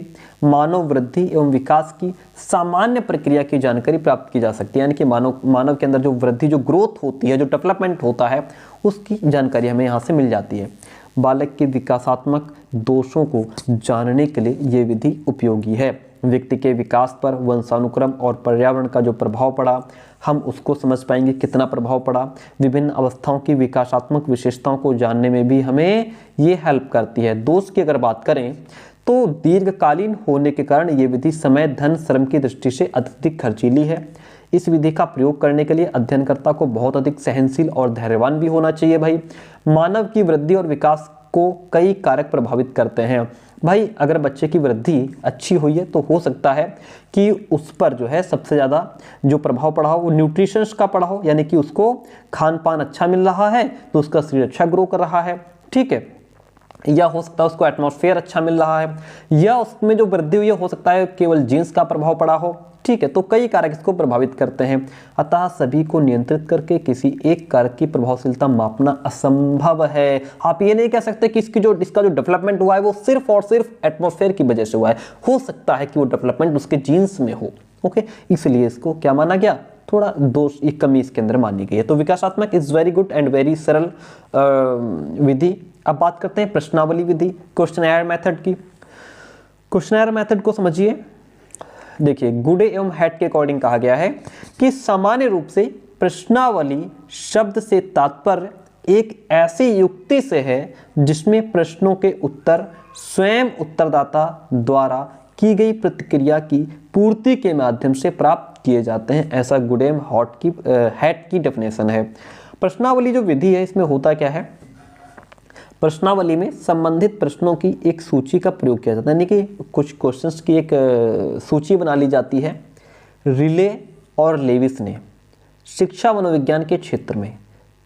मानव वृद्धि एवं विकास की सामान्य प्रक्रिया की जानकारी प्राप्त की जा सकती है। यानी कि मानव के अंदर जो वृद्धि, जो ग्रोथ होती है, जो डेवलपमेंट होता है, उसकी जानकारी हमें यहाँ से मिल जाती है। बालक के विकासात्मक दोषों को जानने के लिए ये विधि उपयोगी है। व्यक्ति के विकास पर वंशानुक्रम और पर्यावरण का जो प्रभाव पड़ा, हम उसको समझ पाएंगे कितना प्रभाव पड़ा। विभिन्न अवस्थाओं की विकासात्मक विशेषताओं को जानने में भी हमें ये हेल्प करती है। दोष की अगर बात करें तो दीर्घकालीन होने के कारण ये विधि समय, धन, श्रम की दृष्टि से अत्यधिक खर्चीली है। इस विधि का प्रयोग करने के लिए अध्ययनकर्ता को बहुत अधिक सहनशील और धैर्यवान भी होना चाहिए। भाई, मानव की वृद्धि और विकास को कई कारक प्रभावित करते हैं। भाई अगर बच्चे की वृद्धि अच्छी हुई है तो हो सकता है कि उस पर जो है सबसे ज़्यादा जो प्रभाव पड़ा हो वो न्यूट्रिशंस का पड़ा हो, यानी कि उसको खान पान अच्छा मिल रहा है तो उसका शरीर अच्छा ग्रो कर रहा है, ठीक है। या हो सकता है उसको एटमॉस्फेयर अच्छा मिल रहा है, या उसमें जो वृद्धि हुई है हो सकता है केवल जीन्स का प्रभाव पड़ा हो, ठीक है। तो कई कारक इसको प्रभावित करते हैं, अतः सभी को नियंत्रित करके किसी एक कारक की प्रभावशीलता मापना असंभव है। आप ये नहीं कह सकते कि इसका जो डेवलपमेंट हुआ है वो सिर्फ और सिर्फ एटमॉस्फेयर की वजह से हुआ है, हो सकता है कि वो डेवलपमेंट उसके जीन्स में हो, ओके। इसलिए इसको क्या माना गया, थोड़ा दोष एक कमी इसके अंदर मानी गई है। तो विकासात्मक is very good and very सरल विधि। अब बात करते हैं प्रश्नावली विधि, क्वेश्चनर मेथड की। क्वेश्चनर मेथड को समझिए। देखिए गुडे एवं हैट के अकॉर्डिंग कहा गया है कि सामान्य रूप से प्रश्नावली शब्द से तात्पर्य एक ऐसी युक्ति से है जिसमें प्रश्नों के उत्तर स्वयं उत्तरदाता द्वारा की गई प्रतिक्रिया की पूर्ति के माध्यम से प्राप्त किए जाते हैं। ऐसा गुडे एवं हैट की डेफिनेशन है। प्रश्नावली जो विधि है इसमें होता क्या है, प्रश्नावली में संबंधित प्रश्नों की एक सूची का प्रयोग किया जाता है, यानी कि कुछ क्वेश्चंस की एक सूची बना ली जाती है। रिले और लेविस ने शिक्षा मनोविज्ञान के क्षेत्र में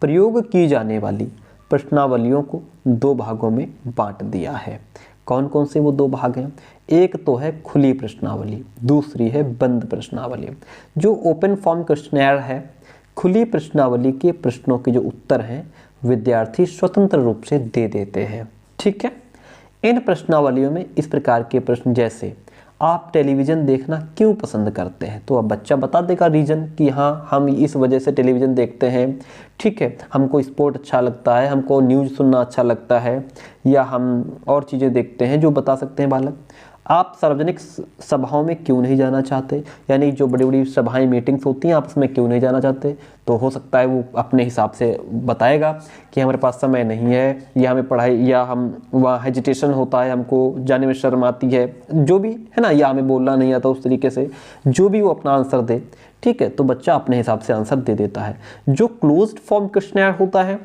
प्रयोग की जाने वाली प्रश्नावलियों को दो भागों में बांट दिया है। कौन कौन से वो दो भाग हैं, एक तो है खुली प्रश्नावली, दूसरी है बंद प्रश्नावली। जो ओपन फॉर्म क्वेश्चनर है, खुली प्रश्नावली के प्रश्नों के जो उत्तर हैं विद्यार्थी स्वतंत्र रूप से दे देते हैं, ठीक है। इन प्रश्नावलियों में इस प्रकार के प्रश्न जैसे आप टेलीविज़न देखना क्यों पसंद करते हैं, तो अब बच्चा बता देगा रीज़न कि हाँ हम इस वजह से टेलीविज़न देखते हैं, ठीक है। हमको स्पोर्ट अच्छा लगता है, हमको न्यूज़ सुनना अच्छा लगता है, या हम और चीज़ें देखते हैं जो बता सकते हैं बालक। आप सार्वजनिक सभाओं में क्यों नहीं जाना चाहते, यानी जो बड़ी बड़ी सभाएं मीटिंग्स होती हैं आप उसमें क्यों नहीं जाना चाहते, तो हो सकता है वो अपने हिसाब से बताएगा कि हमारे पास समय नहीं है, या हमें पढ़ाई, या हम वहाँ हेजिटेशन होता है, हमको जाने में शर्म आती है, जो भी है ना, या हमें बोलना नहीं आता उस तरीके से, जो भी वो अपना आंसर दे, ठीक है। तो बच्चा अपने हिसाब से आंसर दे देता है। जो क्लोज्ड फॉर्म क्वेश्चनर होता है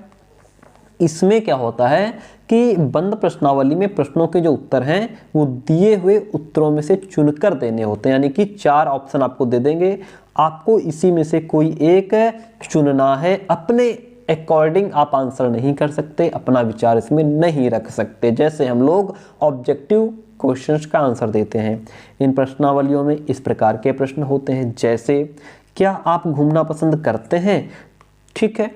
इसमें क्या होता है कि बंद प्रश्नावली में प्रश्नों के जो उत्तर हैं वो दिए हुए उत्तरों में से चुनकर देने होते हैं, यानी कि 4 ऑप्शन आपको दे देंगे, आपको इसी में से कोई एक चुनना है। अपने अकॉर्डिंग आप आंसर नहीं कर सकते, अपना विचार इसमें नहीं रख सकते, जैसे हम लोग ऑब्जेक्टिव क्वेश्चंस का आंसर देते हैं। इन प्रश्नावलियों में इस प्रकार के प्रश्न होते हैं जैसे क्या आप घूमना पसंद करते हैं, ठीक है,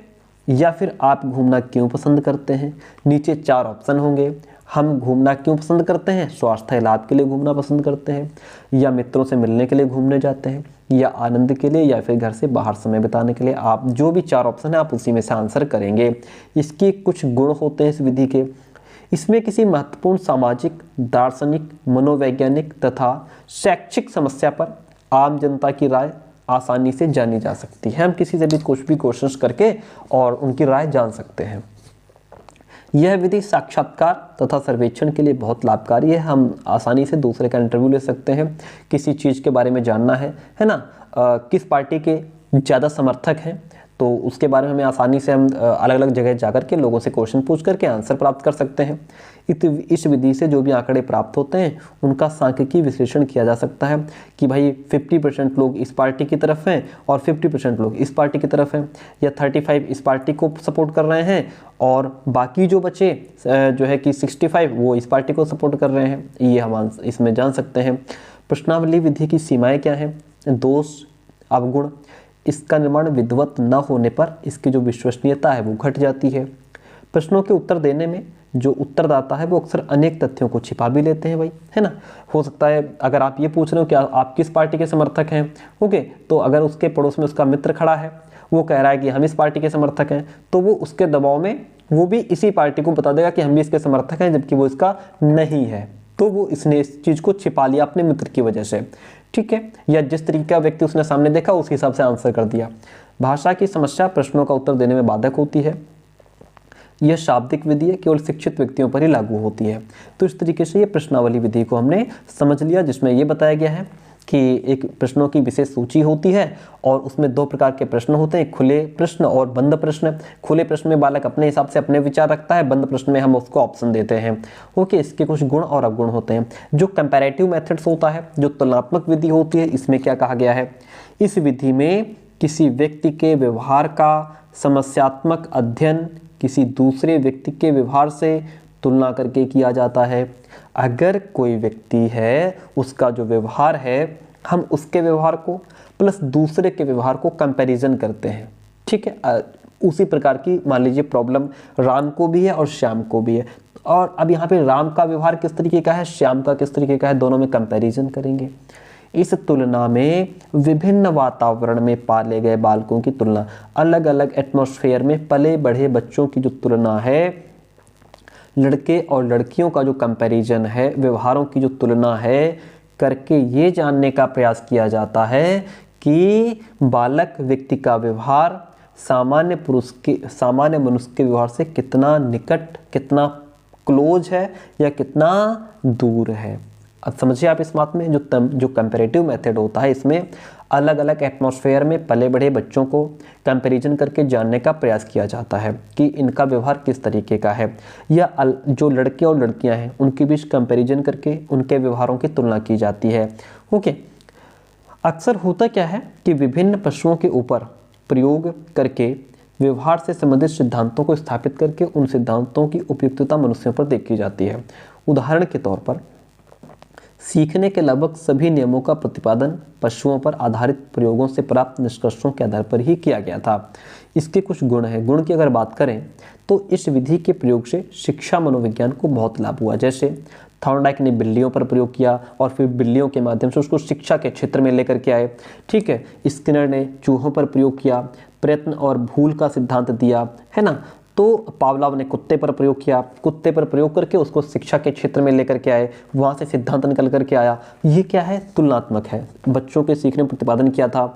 या फिर आप घूमना क्यों पसंद करते हैं। नीचे 4 ऑप्शन होंगे, हम घूमना क्यों पसंद करते हैं, स्वास्थ्य लाभ के लिए घूमना पसंद करते हैं, या मित्रों से मिलने के लिए घूमने जाते हैं, या आनंद के लिए, या फिर घर से बाहर समय बिताने के लिए। आप जो भी 4 ऑप्शन है आप उसी में से आंसर करेंगे। इसके कुछ गुण होते हैं इस विधि के। इसमें किसी महत्वपूर्ण सामाजिक, दार्शनिक, मनोवैज्ञानिक तथा शैक्षिक समस्या पर आम जनता की राय आसानी से जानी जा सकती है। हम किसी से भी कुछ भी क्वेश्चंस करके और उनकी राय जान सकते हैं। यह विधि साक्षात्कार तथा सर्वेक्षण के लिए बहुत लाभकारी है। हम आसानी से दूसरे का इंटरव्यू ले सकते हैं, किसी चीज़ के बारे में जानना है ना, किस पार्टी के ज़्यादा समर्थक हैं तो उसके बारे में हमें आसानी से हम अलग अलग जगह जाकर के लोगों से क्वेश्चन पूछ करके आंसर प्राप्त कर सकते हैं। इस विधि से जो भी आंकड़े प्राप्त होते हैं उनका सांख्यिकीय विश्लेषण किया जा सकता है कि भाई 50% लोग इस पार्टी की तरफ हैं और 50% लोग इस पार्टी की तरफ हैं, या 35 इस पार्टी को सपोर्ट कर रहे हैं और बाकी जो बचे जो है कि 65 वो इस पार्टी को सपोर्ट कर रहे हैं। ये हम इसमें जान सकते हैं। प्रश्नावली विधि की सीमाएँ क्या हैं, दोष, अवगुण, इसका निर्माण विधिवत न होने पर इसकी जो विश्वसनीयता है वो घट जाती है। प्रश्नों के उत्तर देने में जो उत्तरदाता है वो अक्सर अनेक तथ्यों को छिपा भी लेते हैं भाई, है ना। हो सकता है अगर आप ये पूछ रहे हो कि आप किस पार्टी के समर्थक हैं, ओके, तो अगर उसके पड़ोस में उसका मित्र खड़ा है, वो कह रहा है कि हम इस पार्टी के समर्थक हैं, तो वो उसके दबाव में वो भी इसी पार्टी को बता देगा कि हम भी इसके समर्थक हैं, जबकि वो इसका नहीं है। तो वो इसने इस चीज़ को छिपा लिया अपने मित्र की वजह से, ठीक है, या जिस तरीके का व्यक्ति उसने सामने देखा उस हिसाब से आंसर कर दिया। भाषा की समस्या प्रश्नों का उत्तर देने में बाधक होती है। यह शाब्दिक विधि है, केवल शिक्षित व्यक्तियों पर ही लागू होती है। तो इस तरीके से ये प्रश्नावली विधि को हमने समझ लिया, जिसमें ये बताया गया है कि एक प्रश्नों की विशेष सूची होती है और उसमें 2 प्रकार के प्रश्न होते हैं, खुले प्रश्न और बंद प्रश्न। खुले प्रश्न में बालक अपने हिसाब से अपने विचार रखता है, बंद प्रश्न में हम उसको ऑप्शन देते हैं। ओके, इसके कुछ गुण और अवगुण होते हैं। जो कंपैरेटिव मेथड्स होता है, जो तुलनात्मक विधि होती है, इसमें क्या कहा गया है, इस विधि में किसी व्यक्ति के व्यवहार का समस्यात्मक अध्ययन किसी दूसरे व्यक्ति के व्यवहार से तुलना करके किया जाता है। अगर कोई व्यक्ति है, उसका जो व्यवहार है, हम उसके व्यवहार को प्लस दूसरे के व्यवहार को कंपैरिजन करते हैं, ठीक है। उसी प्रकार की मान लीजिए प्रॉब्लम राम को भी है और श्याम को भी है, और अब यहाँ पे राम का व्यवहार किस तरीके का है, श्याम का किस तरीके का है, दोनों में कंपैरिजन करेंगे। इस तुलना में विभिन्न वातावरण में पाले गए बालकों की तुलना, अलग अलग एटमॉस्फेयर में पले बढ़े बच्चों की जो तुलना है, लड़के और लड़कियों का जो कंपैरिजन है, व्यवहारों की जो तुलना है करके ये जानने का प्रयास किया जाता है कि बालक व्यक्ति का व्यवहार सामान्य मनुष्य के व्यवहार से कितना निकट, कितना क्लोज है या कितना दूर है। अब समझिए आप इस बात में, जो कंपैरेटिव मेथड होता है, इसमें अलग अलग एटमॉस्फेयर में पले बढ़े बच्चों को कंपैरिजन करके जानने का प्रयास किया जाता है कि इनका व्यवहार किस तरीके का है, या जो लड़के और लड़कियां हैं उनके बीच कंपैरिजन करके उनके व्यवहारों की तुलना की जाती है। ओके, अक्सर होता क्या है कि विभिन्न प्रश्नों के ऊपर प्रयोग करके व्यवहार से संबंधित सिद्धांतों को स्थापित करके उन सिद्धांतों की उपयुक्तता मनुष्यों पर देखी जाती है। उदाहरण के तौर पर सीखने के लगभग सभी नियमों का प्रतिपादन पशुओं पर आधारित प्रयोगों से प्राप्त निष्कर्षों के आधार पर ही किया गया था। इसके कुछ गुण हैं। गुण की अगर बात करें तो इस विधि के प्रयोग से शिक्षा मनोविज्ञान को बहुत लाभ हुआ। जैसे थॉर्नडाइक ने बिल्लियों पर प्रयोग किया और फिर बिल्लियों के माध्यम से उसको शिक्षा के क्षेत्र में लेकर के आए, ठीक है। स्किनर ने चूहों पर प्रयोग किया, प्रयत्न और भूल का सिद्धांत दिया, है ना। तो पावलोव ने कुत्ते पर प्रयोग किया, कुत्ते पर प्रयोग करके उसको शिक्षा के क्षेत्र में लेकर के आए, वहाँ से सिद्धांत निकल करके आया। ये क्या है, तुलनात्मक है। बच्चों के सीखने में प्रतिपादन किया था।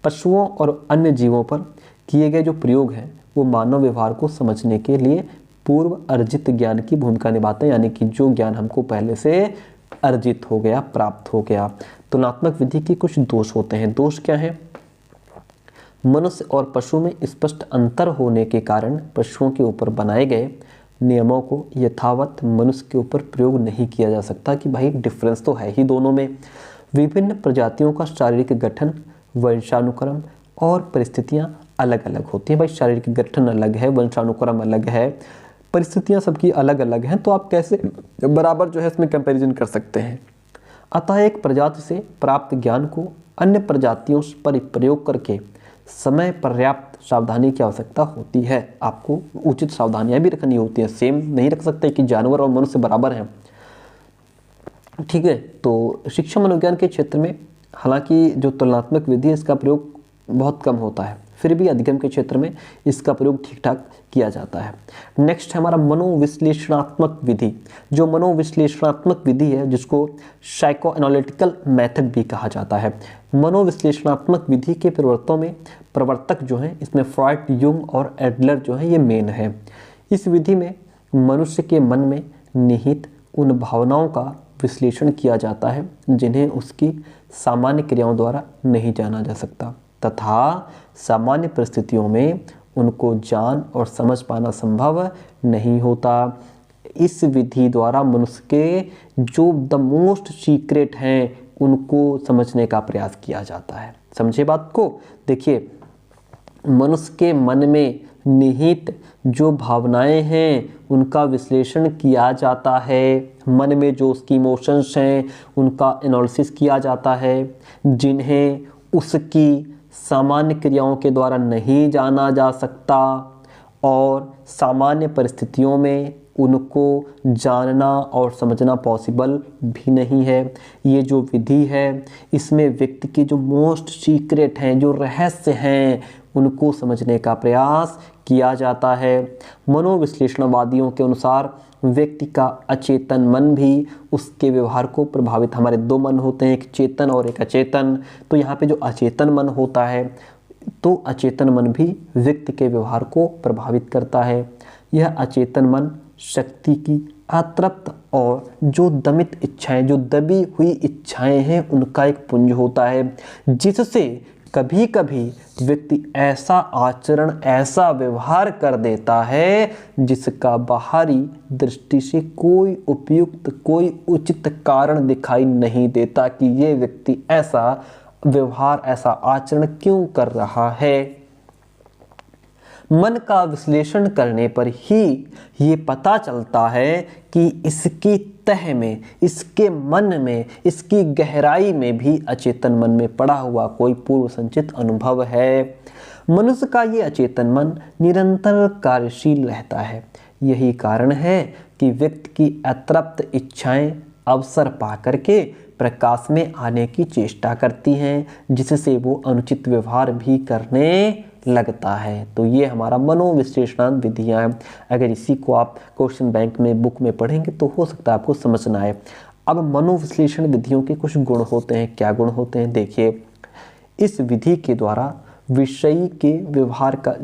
पशुओं और अन्य जीवों पर किए गए जो प्रयोग हैं वो मानव व्यवहार को समझने के लिए पूर्व अर्जित ज्ञान की भूमिका निभाते हैं, यानी कि जो ज्ञान हमको पहले से अर्जित हो गया, प्राप्त हो गया। तुलनात्मक विधि के कुछ दोष होते हैं। दोष क्या है, मनुष्य और पशु में स्पष्ट अंतर होने के कारण पशुओं के ऊपर बनाए गए नियमों को यथावत मनुष्य के ऊपर प्रयोग नहीं किया जा सकता कि भाई डिफरेंस तो है ही दोनों में। विभिन्न प्रजातियों का शारीरिक गठन, वंशानुक्रम और परिस्थितियां अलग अलग होती हैं। भाई शारीरिक गठन अलग है, वंशानुक्रम अलग है, परिस्थितियां सबकी अलग अलग हैं, तो आप कैसे बराबर जो है इसमें कंपैरिजन कर सकते हैं। अतः एक प्रजाति से प्राप्त ज्ञान को अन्य प्रजातियों पर प्रयोग करके समय पर्याप्त सावधानी की आवश्यकता होती है। आपको उचित सावधानियां भी रखनी होती हैं। सेम नहीं रख सकते कि जानवर और मनुष्य बराबर हैं, ठीक है। तो शिक्षा मनोविज्ञान के क्षेत्र में हालांकि जो तुलनात्मक विधि है इसका प्रयोग बहुत कम होता है, फिर भी अधिगम के क्षेत्र में इसका प्रयोग ठीक ठाक किया जाता है। नेक्स्ट है हमारा मनोविश्लेषणात्मक विधि। जो मनोविश्लेषणात्मक विधि है जिसको साइको एनालिटिकल मेथड भी कहा जाता है। मनोविश्लेषणात्मक विधि के प्रवर्तक जो हैं इसमें फ्रॉइड, युंग और एडलर जो हैं ये मेन है। इस विधि में मनुष्य के मन में निहित उन भावनाओं का विश्लेषण किया जाता है जिन्हें उसकी सामान्य क्रियाओं द्वारा नहीं जाना जा सकता तथा सामान्य परिस्थितियों में उनको जान और समझ पाना संभव नहीं होता। इस विधि द्वारा मनुष्य के जो द मोस्ट सीक्रेट हैं उनको समझने का प्रयास किया जाता है। समझे बात को। देखिए, मनुष्य के मन में निहित जो भावनाएं हैं उनका विश्लेषण किया जाता है। मन में जो उसकी इमोशंस हैं उनका एनालिसिस किया जाता है, जिन्हें उसकी सामान्य क्रियाओं के द्वारा नहीं जाना जा सकता और सामान्य परिस्थितियों में उनको जानना और समझना पॉसिबल भी नहीं है। ये जो विधि है इसमें व्यक्ति के जो मोस्ट सीक्रेट हैं, जो रहस्य हैं, उनको समझने का प्रयास किया जाता है। मनोविश्लेषणवादियों के अनुसार व्यक्ति का अचेतन मन भी उसके व्यवहार को प्रभावित, हमारे दो मन होते हैं, एक चेतन और एक अचेतन। तो यहाँ पे जो अचेतन मन होता है तो अचेतन मन भी व्यक्ति के व्यवहार को प्रभावित करता है। यह अचेतन मन शक्ति की अतृप्त और जो दमित इच्छाएं, जो दबी हुई इच्छाएं हैं, उनका एक पुंज होता है, जिससे कभी कभी व्यक्ति ऐसा आचरण, ऐसा व्यवहार कर देता है जिसका बाहरी दृष्टि से कोई उपयुक्त, कोई उचित कारण दिखाई नहीं देता कि ये व्यक्ति ऐसा व्यवहार, ऐसा आचरण क्यों कर रहा है। मन का विश्लेषण करने पर ही ये पता चलता है कि इसकी तह में, इसके मन में, इसकी गहराई में भी अचेतन मन में पड़ा हुआ कोई पूर्व संचित अनुभव है। मनुष्य का ये अचेतन मन निरंतर कार्यशील रहता है। यही कारण है कि व्यक्ति की अतृप्त इच्छाएं अवसर पा करके प्रकाश में आने की चेष्टा करती हैं, जिससे वो अनुचित व्यवहार भी करने लगता है। तो ये हमारा मनोविश्लेषणात्मक विधियां हैं। अगर इसी को आप क्वेश्चन बैंक में, बुक में पढ़ेंगे तो हो सकता है आपको समझना है। अब मनोविश्लेषण विधियों के कुछ गुण होते हैं। क्या गुण होते हैं? देखिए, इस विधि के द्वारा विषयी के व्यवहार का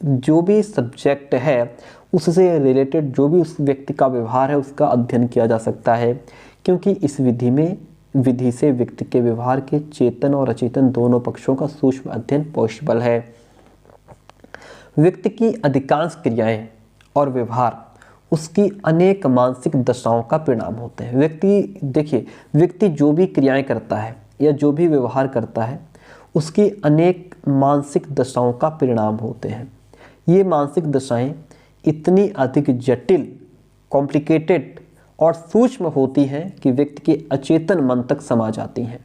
जो भी सब्जेक्ट है उससे रिलेटेड जो भी उस व्यक्ति का व्यवहार है उसका अध्ययन किया जा सकता है, क्योंकि इस विधि से व्यक्ति के व्यवहार के चेतन और अचेतन दोनों पक्षों का सूक्ष्म अध्ययन पॉसिबल है। व्यक्ति की अधिकांश क्रियाएं और व्यवहार उसकी अनेक मानसिक दशाओं का परिणाम होते हैं। व्यक्ति जो भी क्रियाएं करता है या जो भी व्यवहार करता है उसकी अनेक मानसिक दशाओं का परिणाम होते हैं। ये मानसिक दशाएं इतनी अधिक जटिल, कॉम्प्लिकेटेड और सूक्ष्म होती हैं कि व्यक्ति के अचेतन मन तक समा जाती हैं।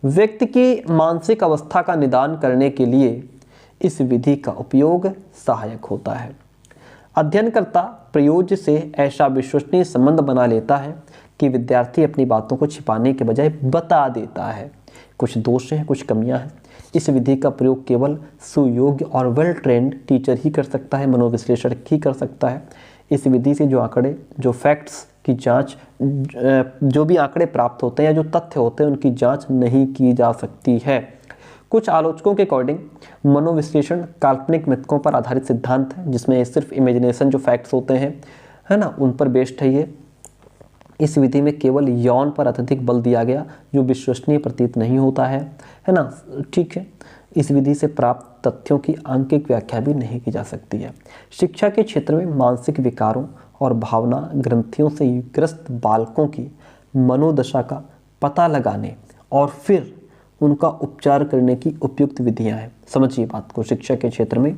व्यक्ति की मानसिक अवस्था का निदान करने के लिए इस विधि का उपयोग सहायक होता है। अध्ययनकर्ता प्रयोज्य से ऐसा विश्वसनीय संबंध बना लेता है कि विद्यार्थी अपनी बातों को छिपाने के बजाय बता देता है। कुछ दोष हैं, कुछ कमियां हैं। इस विधि का प्रयोग केवल सुयोग्य और वेल ट्रेंड टीचर ही कर सकता है, मनोविश्लेषक ही कर सकता है। इस विधि से जो आंकड़े, जो फैक्ट्स की जांच, जो भी आंकड़े प्राप्त होते हैं या जो तथ्य होते हैं उनकी जांच नहीं की जा सकती है। कुछ आलोचकों के अकॉर्डिंग मनोविश्लेषण काल्पनिक मिथकों पर आधारित सिद्धांत है, जिसमें सिर्फ इमेजिनेशन जो फैक्ट्स होते हैं, है ना, उन पर बेस्ड है ये। इस विधि में केवल यौन पर अत्यधिक बल दिया गया, जो विश्वसनीय प्रतीत नहीं होता है ना, ठीक है। इस विधि से प्राप्त तथ्यों की आंकिक व्याख्या भी नहीं की जा सकती है। शिक्षा के क्षेत्र में मानसिक विकारों और भावना ग्रंथियों से ग्रस्त बालकों की मनोदशा का पता लगाने और फिर उनका उपचार करने की उपयुक्त विधियां हैं। समझिए बात को, शिक्षा के क्षेत्र में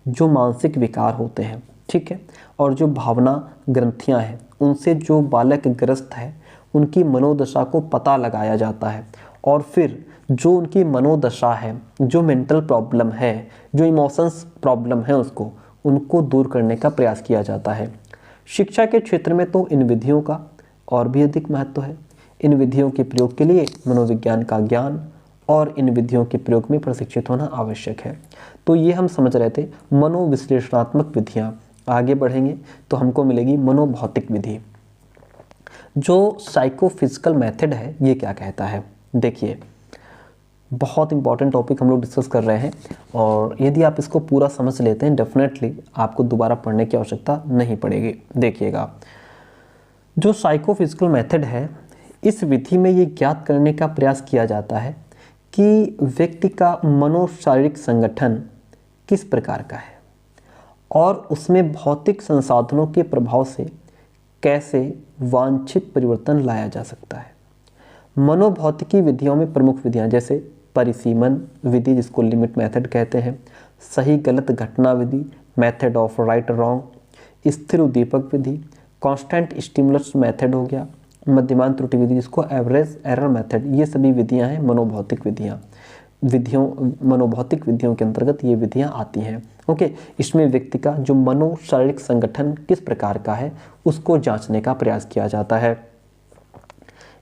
जो मानसिक विकार होते हैं, ठीक है, और जो भावना ग्रंथियां हैं, उनसे जो बालक ग्रस्त है उनकी मनोदशा को पता लगाया जाता है और फिर जो उनकी मनोदशा है, जो मेंटल प्रॉब्लम है, जो इमोशंस प्रॉब्लम है, उनको दूर करने का प्रयास किया जाता है। शिक्षा के क्षेत्र में तो इन विधियों का और भी अधिक महत्व है। इन विधियों के प्रयोग के लिए मनोविज्ञान का ज्ञान और इन विधियों के प्रयोग में प्रशिक्षित होना आवश्यक है। तो ये हम समझ रहे थे मनोविश्लेषणात्मक विधियां। आगे बढ़ेंगे तो हमको मिलेगी मनोभौतिक विधि। जो साइकोफिजिकल मेथड है ये क्या कहता है? देखिए, बहुत इंपॉर्टेंट टॉपिक हम लोग डिस्कस कर रहे हैं और यदि आप इसको पूरा समझ लेते हैं डेफिनेटली आपको दोबारा पढ़ने की आवश्यकता नहीं पड़ेगी। देखिएगा, जो साइकोफिजिकल मेथड है, इस विधि में ये ज्ञात करने का प्रयास किया जाता है कि व्यक्ति का मनोशारीरिक संगठन किस प्रकार का है और उसमें भौतिक संसाधनों के प्रभाव से कैसे वांछित परिवर्तन लाया जा सकता है। मनोभौतिकी विधियों में प्रमुख विधियां जैसे परिसीमन विधि, जिसको लिमिट मेथड कहते हैं, सही गलत घटना विधि, मेथड ऑफ राइट रॉन्ग, स्थिर उद्दीपक विधि, कांस्टेंट स्टिमुलस मेथड हो गया, मध्यमान त्रुटि विधि जिसको एवरेज एरर मेथड, ये सभी विधियां हैं मनोभौतिक विधियां। मनोभौतिक विधियों के अंतर्गत ये विधियां आती हैं। ओके, इसमें व्यक्ति का जो मनोशारीरिक संगठन किस प्रकार का है उसको जांचने का प्रयास किया जाता है।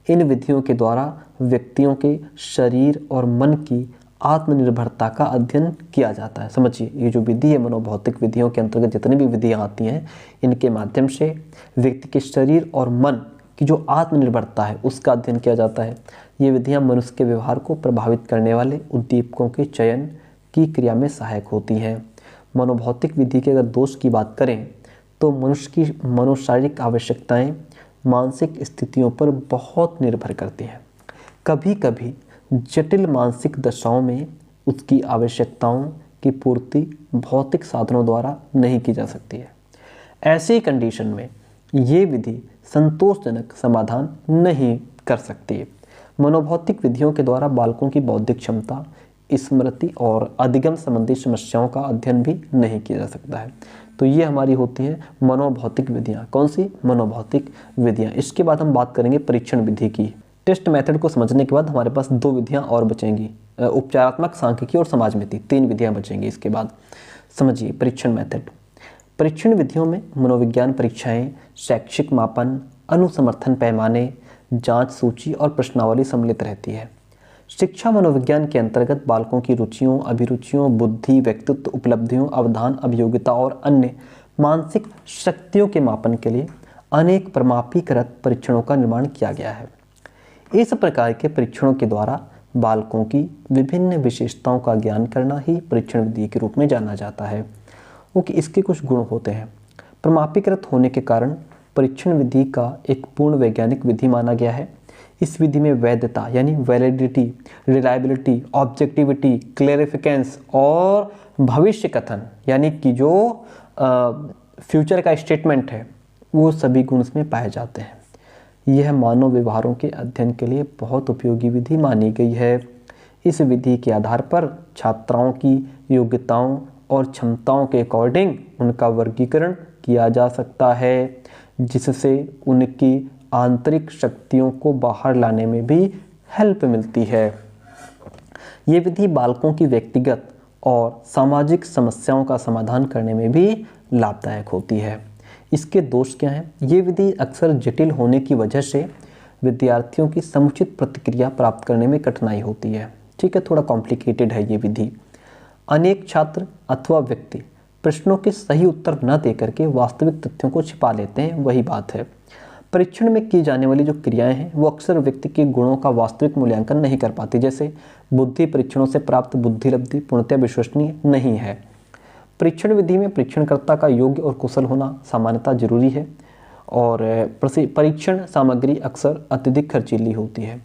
इन विधियों के द्वारा व्यक्तियों के शरीर और मन की आत्मनिर्भरता का अध्ययन किया जाता है। समझिए, ये जो विधि है मनोभौतिक विधियों के अंतर्गत जितनी भी विधियां आती हैं, इनके माध्यम से व्यक्ति के शरीर और मन की जो आत्मनिर्भरता है उसका अध्ययन किया जाता है। ये विधियां मनुष्य के व्यवहार को प्रभावित करने वाले उद्दीपकों के चयन की क्रिया में सहायक होती हैं। मनोभौतिक विधि के अगर दोष की बात करें तो मनुष्य की मनोशारीरिक आवश्यकताएं मानसिक स्थितियों पर बहुत निर्भर करती हैं। कभी कभी जटिल मानसिक दशाओं में उसकी आवश्यकताओं की पूर्ति भौतिक साधनों द्वारा नहीं की जा सकती है। ऐसी कंडीशन में ये विधि संतोषजनक समाधान नहीं कर सकती है। मनोभौतिक विधियों के द्वारा बालकों की बौद्धिक क्षमता, स्मृति और अधिगम संबंधी समस्याओं का अध्ययन भी नहीं किया जा सकता है। तो ये हमारी होती हैं मनोभौतिक विधियाँ। कौन सी? मनोभौतिक विधियाँ। इसके बाद हम बात करेंगे परीक्षण विधि की। टेस्ट मेथड को समझने के बाद हमारे पास 2 विधियाँ और बचेंगी, उपचारात्मक, सांख्यिकी और समाजमिति। 3 विधियाँ बचेंगी इसके बाद। समझिए परीक्षण मेथड। परीक्षण विधियों में मनोविज्ञान परीक्षाएं, शैक्षिक मापन, अनुसमर्थन पैमाने, जांच सूची और प्रश्नावली सम्मिलित रहती है। शिक्षा मनोविज्ञान के अंतर्गत बालकों की रुचियों, अभिरुचियों, बुद्धि, व्यक्तित्व, उपलब्धियों, अवधान, अभियोगिता और अन्य मानसिक शक्तियों के मापन के लिए अनेक प्रमापीकृत परीक्षणों का निर्माण किया गया है। इस प्रकार के परीक्षणों के द्वारा बालकों की विभिन्न विशेषताओं का ज्ञान करना ही परीक्षण विधि के रूप में जाना जाता है। क्योंकि इसके कुछ गुण होते हैं। प्रमापीकृत होने के कारण परीक्षण विधि का एक पूर्ण वैज्ञानिक विधि माना गया है। इस विधि में वैधता यानी वैलिडिटी, रिलायबिलिटी, ऑब्जेक्टिविटी, क्लेरिफिकेंस और भविष्य कथन यानी कि जो फ्यूचर का स्टेटमेंट है वो सभी गुण इसमें पाए जाते हैं। यह मानव व्यवहारों के अध्ययन के लिए बहुत उपयोगी विधि मानी गई है। इस विधि के आधार पर छात्राओं की योग्यताओं और क्षमताओं के अकॉर्डिंग उनका वर्गीकरण किया जा सकता है, जिससे उनकी आंतरिक शक्तियों को बाहर लाने में भी हेल्प मिलती है। ये विधि बालकों की व्यक्तिगत और सामाजिक समस्याओं का समाधान करने में भी लाभदायक होती है। इसके दोष क्या हैं? ये विधि अक्सर जटिल होने की वजह से विद्यार्थियों की समुचित प्रतिक्रिया प्राप्त करने में कठिनाई होती है। ठीक है, थोड़ा कॉम्प्लिकेटेड है ये विधि। अनेक छात्र अथवा व्यक्ति प्रश्नों के सही उत्तर न देकर के वास्तविक तथ्यों को छिपा लेते हैं। वही बात है, परीक्षण में की जाने वाली जो क्रियाएं हैं वो अक्सर व्यक्ति के गुणों का वास्तविक मूल्यांकन नहीं कर पाती। जैसे बुद्धि परीक्षणों से प्राप्त बुद्धि लब्धि पूर्णतः विश्वसनीय नहीं है। परीक्षण विधि में परीक्षणकर्ता का योग्य और कुशल होना सामान्यतः जरूरी है और परीक्षण सामग्री अक्सर अत्यधिक खर्चीली होती है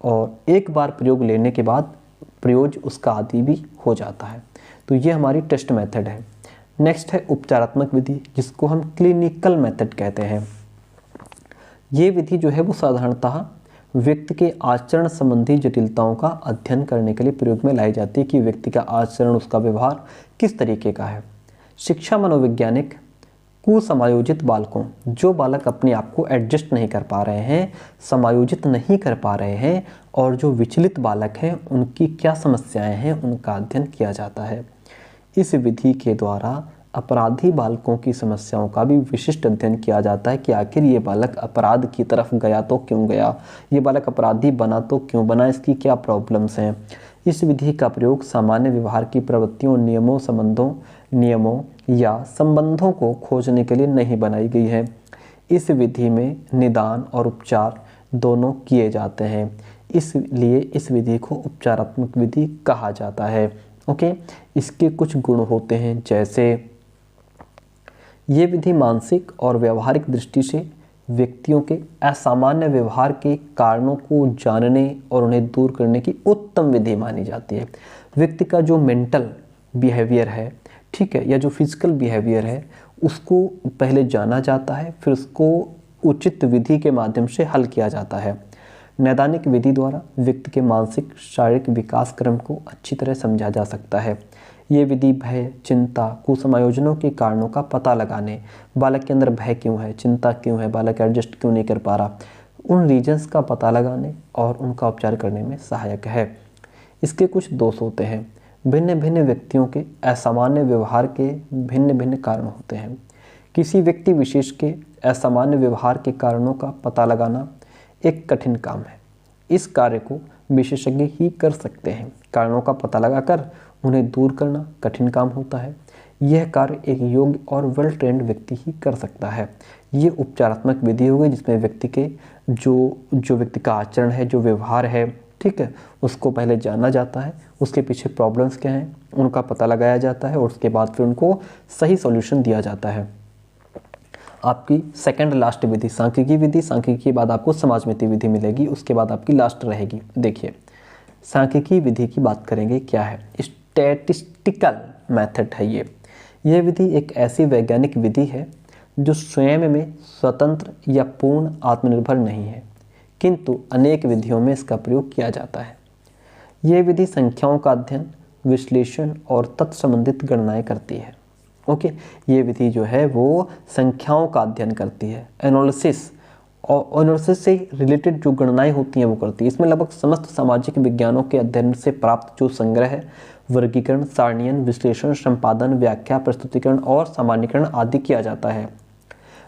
और एक बार प्रयोग लेने के बाद प्रयोग उसका आदी भी हो जाता है। तो ये हमारी टेस्ट मेथड है। नेक्स्ट है उपचारात्मक विधि, जिसको हम क्लिनिकल मेथड कहते हैं। ये विधि जो है वो साधारणतः व्यक्ति के आचरण संबंधी जटिलताओं का अध्ययन करने के लिए प्रयोग में लाई जाती है कि व्यक्ति का आचरण, उसका व्यवहार किस तरीके का है। शिक्षा मनोवैज्ञानिक कुसमायोजित बालकों, जो बालक अपने आप को एडजस्ट नहीं कर पा रहे हैं, समायोजित नहीं कर पा रहे हैं और जो विचलित बालक हैं उनकी क्या समस्याएं हैं, उनका अध्ययन किया जाता है। इस विधि के द्वारा अपराधी बालकों की समस्याओं का भी विशिष्ट अध्ययन किया जाता है कि आखिर ये बालक अपराध की तरफ गया तो क्यों गया, ये बालक अपराधी बना तो क्यों बना, इसकी क्या प्रॉब्लम्स हैं। इस विधि का प्रयोग सामान्य व्यवहार की प्रवृत्तियों, नियमों या संबंधों को खोजने के लिए नहीं बनाई गई है। इस विधि में निदान और उपचार दोनों किए जाते हैं, इसलिए इस विधि को उपचारात्मक विधि कहा जाता है। ओके, इसके कुछ गुण होते हैं, जैसे ये विधि मानसिक और व्यवहारिक दृष्टि से व्यक्तियों के असामान्य व्यवहार के कारणों को जानने और उन्हें दूर करने की उत्तम विधि मानी जाती है। व्यक्ति का जो मेंटल बिहेवियर है, ठीक है, या जो फिजिकल बिहेवियर है, उसको पहले जाना जाता है, फिर उसको उचित विधि के माध्यम से हल किया जाता है। नैदानिक विधि द्वारा व्यक्ति के मानसिक शारीरिक विकास क्रम को अच्छी तरह समझा जा सकता है। ये विधि भय, चिंता, कुसमायोजनों के कारणों का पता लगाने, बालक के अंदर भय क्यों है, चिंता क्यों है, बालक एडजस्ट क्यों नहीं कर पा रहा, उन रीजन्स का पता लगाने और उनका उपचार करने में सहायक है। इसके कुछ दोष होते हैं। भिन्न भिन्न व्यक्तियों के असामान्य व्यवहार के भिन्न भिन्न कारण होते हैं। किसी व्यक्ति विशेष के असामान्य व्यवहार के कारणों का पता लगाना एक कठिन काम है। इस कार्य को विशेषज्ञ ही कर सकते हैं। कारणों का पता लगाकर उन्हें दूर करना कठिन काम होता है। यह कार्य एक योग्य और वेल ट्रेंड व्यक्ति ही कर सकता है। ये उपचारात्मक विधि हो गई, जिसमें व्यक्ति के जो व्यक्ति का आचरण है, जो व्यवहार है, ठीक है, उसको पहले जाना जाता है, उसके पीछे प्रॉब्लम्स क्या हैं उनका पता लगाया जाता है और उसके बाद फिर उनको सही सॉल्यूशन दिया जाता है। आपकी सेकंड लास्ट विधि सांख्यिकी विधि, सांख्यिकी के बाद आपको समाजमिति विधि मिलेगी, उसके बाद आपकी लास्ट रहेगी। देखिए सांख्यिकी विधि की बात करेंगे, क्या है? स्टैटिस्टिकल मेथड है यह विधि एक ऐसी वैज्ञानिक विधि है जो स्वयं में स्वतंत्र या पूर्ण आत्मनिर्भर नहीं है, किंतु अनेक विधियों में इसका प्रयोग किया जाता है। यह विधि संख्याओं का अध्ययन, विश्लेषण और तत्संबंधित गणनाएं करती है। ओके, ये विधि जो है वो संख्याओं का अध्ययन करती है, एनालिसिस, और एनालिसिस से रिलेटेड जो गणनाएं होती हैं वो करती है। इसमें लगभग समस्त सामाजिक विज्ञानों के अध्ययन से प्राप्त जो संग्रह है, वर्गीकरण, सारणीयन, विश्लेषण, संपादन, व्याख्या, प्रस्तुतिकरण और सामान्यीकरण आदि किया जाता है।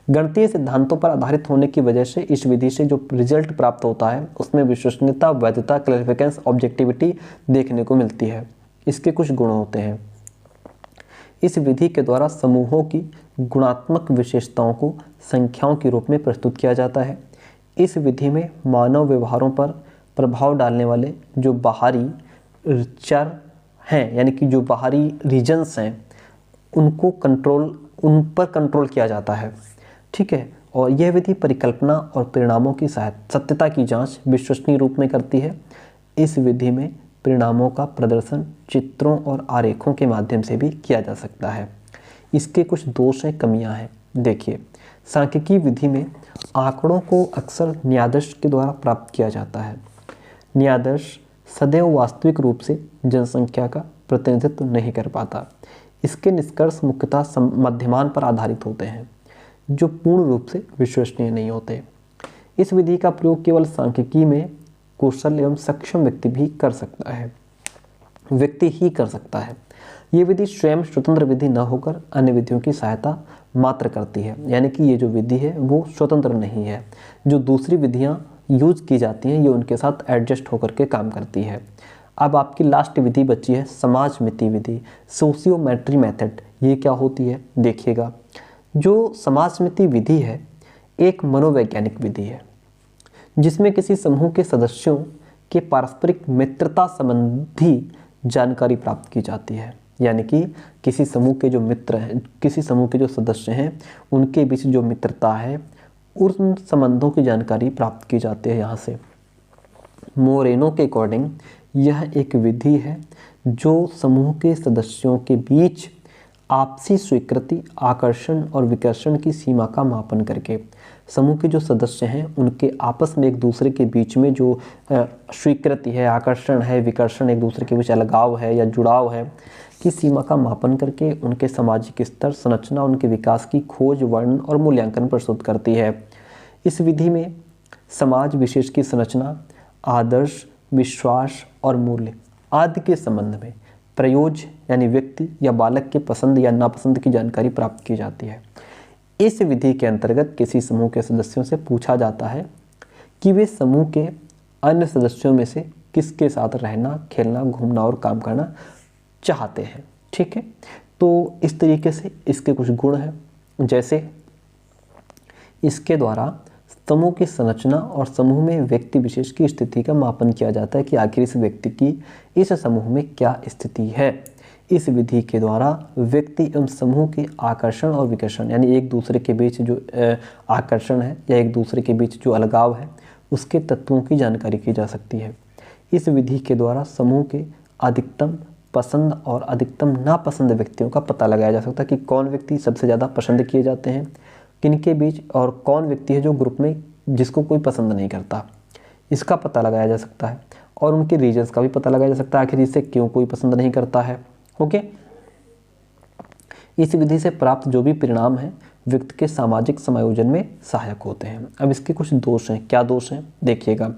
गणितीय सिद्धांतों पर आधारित होने की वजह से इस विधि से जो रिजल्ट प्राप्त होता है उसमें विश्वसनीयता, वैधता, क्लैरिफिकेशन, ऑब्जेक्टिविटी देखने को मिलती है। इसके कुछ गुण होते हैं। इस विधि के द्वारा समूहों की गुणात्मक विशेषताओं को संख्याओं के रूप में प्रस्तुत किया जाता है। इस विधि में मानव व्यवहारों पर प्रभाव डालने वाले जो बाहरी चर हैं, यानी कि जो बाहरी रीजन्स हैं, उन पर कंट्रोल किया जाता है। ठीक है, और यह विधि परिकल्पना और परिणामों की सत्यता की जांच विश्वसनीय रूप में करती है। इस विधि में परिणामों का प्रदर्शन चित्रों और आरेखों के माध्यम से भी किया जा सकता है। इसके कुछ दोष हैं, कमियां हैं। देखिए, सांख्यिकी विधि में आंकड़ों को अक्सर न्यायाधीश के द्वारा प्राप्त किया जाता है। न्यायाधीश सदैव वास्तविक रूप से जनसंख्या का प्रतिनिधित्व नहीं कर पाता। इसके निष्कर्ष मुख्यतः मध्यमान पर आधारित होते हैं, जो पूर्ण रूप से विश्वसनीय नहीं होते। इस विधि का प्रयोग केवल सांख्यिकी में कुशल एवं सक्षम व्यक्ति भी कर सकता है, व्यक्ति ही कर सकता है। ये विधि स्वयं स्वतंत्र विधि न होकर अन्य विधियों की सहायता मात्र करती है, यानी कि ये जो विधि है वो स्वतंत्र नहीं है। जो दूसरी विधियां यूज की जाती हैं ये उनके साथ एडजस्ट होकर के काम करती है। अब आपकी लास्ट विधि बची है समाजमिति विधि, सोशियोमेट्री मेथड। ये क्या होती है देखिएगा। जो समाजमिति विधि है एक मनोवैज्ञानिक विधि है जिसमें किसी समूह के सदस्यों के पारस्परिक मित्रता संबंधी जानकारी प्राप्त की जाती है। यानी कि किसी समूह के जो मित्र हैं, किसी समूह के जो सदस्य हैं, उनके बीच जो मित्रता है उन संबंधों की जानकारी प्राप्त की जाती है यहाँ से। मोरेनो के अकॉर्डिंग यह एक विधि है जो समूह के सदस्यों के बीच आपसी स्वीकृति, आकर्षण और विकर्षण की सीमा का मापन करके समूह के जो सदस्य हैं उनके आपस में एक दूसरे के बीच में जो स्वीकृति है, आकर्षण है, विकर्षण, एक दूसरे के बीच अलगाव है या जुड़ाव है की सीमा का मापन करके उनके सामाजिक स्तर, संरचना, उनके विकास की खोज, वर्णन और मूल्यांकन प्रस्तुत करती है। इस विधि में समाज विशेष की संरचना, आदर्श, विश्वास और मूल्य आदि के संबंध में प्रयोज्य यानी व्यक्ति या बालक के पसंद या नापसंद की जानकारी प्राप्त की जाती है। इस विधि के अंतर्गत किसी समूह के सदस्यों से पूछा जाता है कि वे समूह के अन्य सदस्यों में से किसके साथ रहना, खेलना, घूमना और काम करना चाहते हैं। ठीक है, तो इस तरीके से इसके कुछ गुण हैं, जैसे इसके द्वारा समूह की संरचना और समूह में व्यक्ति विशेष की स्थिति का मापन किया जाता है कि आखिर इस व्यक्ति की इस समूह में क्या स्थिति है। इस विधि के द्वारा व्यक्ति एवं समूह के आकर्षण और विकर्षण यानी एक दूसरे के बीच जो आकर्षण है या एक दूसरे के बीच जो अलगाव है उसके तत्वों की जानकारी की जा सकती है। इस विधि के द्वारा समूह के अधिकतम पसंद और अधिकतम नापसंद व्यक्तियों का पता लगाया जा सकता है कि कौन व्यक्ति सबसे ज़्यादा पसंद किए जाते हैं किनके बीच, और कौन व्यक्ति है जो ग्रुप में जिसको कोई पसंद नहीं करता, इसका पता लगाया जा सकता है। और उनके रीजन्स का भी पता लगाया जा सकता है, आखिर इसे क्यों कोई पसंद नहीं करता है। ओके, इस विधि से प्राप्त जो भी परिणाम हैं व्यक्ति के सामाजिक समायोजन में सहायक होते हैं। अब इसके कुछ दोष हैं। क्या दोष हैं देखिएगा।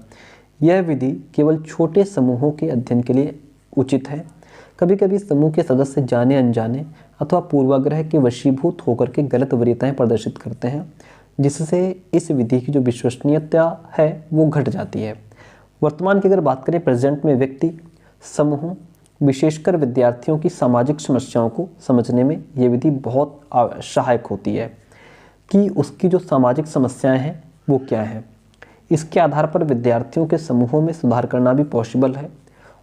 यह विधि केवल छोटे समूहों के अध्ययन के लिए उचित है। कभी कभी समूह के सदस्य जाने अनजाने अथवा पूर्वाग्रह के वशीभूत होकर के गलत वरीयताएं प्रदर्शित करते हैं, जिससे इस विधि की जो विश्वसनीयता है वो घट जाती है। वर्तमान की अगर बात करें, प्रेजेंट में व्यक्ति समूह विशेषकर विद्यार्थियों की सामाजिक समस्याओं को समझने में ये विधि बहुत सहायक होती है कि उसकी जो सामाजिक समस्याएं हैं वो क्या हैं। इसके आधार पर विद्यार्थियों के समूहों में सुधार करना भी पॉसिबल है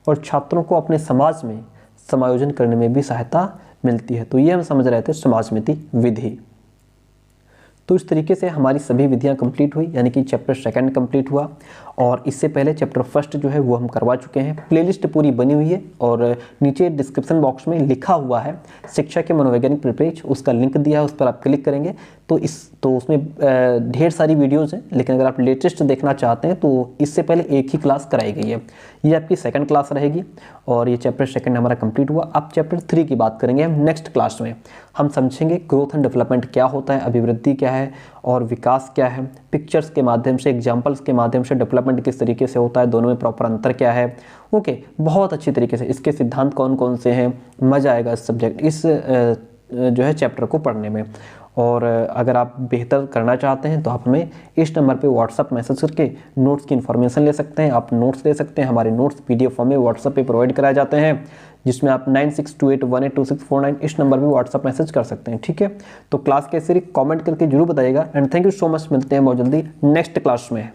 और छात्रों को अपने समाज में समायोजन करने में भी सहायता मिलती है। तो ये हम समझ रहे थे समाजमिति विधि। तो इस तरीके से हमारी सभी विधियां कंप्लीट हुई, यानी कि चैप्टर सेकंड कंप्लीट हुआ। और इससे पहले चैप्टर फर्स्ट जो है वो हम करवा चुके हैं। प्लेलिस्ट पूरी बनी हुई है और नीचे डिस्क्रिप्शन बॉक्स में लिखा हुआ है शिक्षा के मनोवैज्ञानिक पेज, उसका लिंक दिया है, उस पर आप क्लिक करेंगे तो उसमें ढेर सारी वीडियोस हैं। लेकिन अगर आप लेटेस्ट देखना चाहते हैं तो इससे पहले एक ही क्लास कराई गई है, ये आपकी सेकंड क्लास रहेगी। और ये चैप्टर सेकंड हमारा कंप्लीट हुआ। अब चैप्टर 3 की बात करेंगे हम नेक्स्ट क्लास में। हम समझेंगे ग्रोथ एंड डेवलपमेंट क्या होता है, अभिवृद्धि क्या है और विकास क्या है, पिक्चर्स के माध्यम से, एग्जाम्पल्स के माध्यम से डेवलपमेंट किस तरीके से होता है, दोनों में प्रॉपर अंतर क्या है। ओके, बहुत अच्छी तरीके से इसके सिद्धांत कौन कौन से हैं, मज़ा आएगा इस सब्जेक्ट इस जो है चैप्टर को पढ़ने में। और अगर आप बेहतर करना चाहते हैं तो आप हमें इस नंबर पे व्हाट्सअप मैसेज करके नोट्स की इन्फॉर्मेशन ले सकते हैं। आप नोट्स ले सकते हैं, हमारे नोट्स पीडीएफ फॉर्म में व्हाट्सअप पे प्रोवाइड कराए जाते हैं, जिसमें आप 9628182649 इस नंबर पे व्हाट्सअप मैसेज कर सकते हैं। ठीक है, तो क्लास कैसे रही कमेंट करके जरूर बताइएगा। And thank you so much, मिलते हैं बहुत जल्दी नेक्स्ट क्लास में।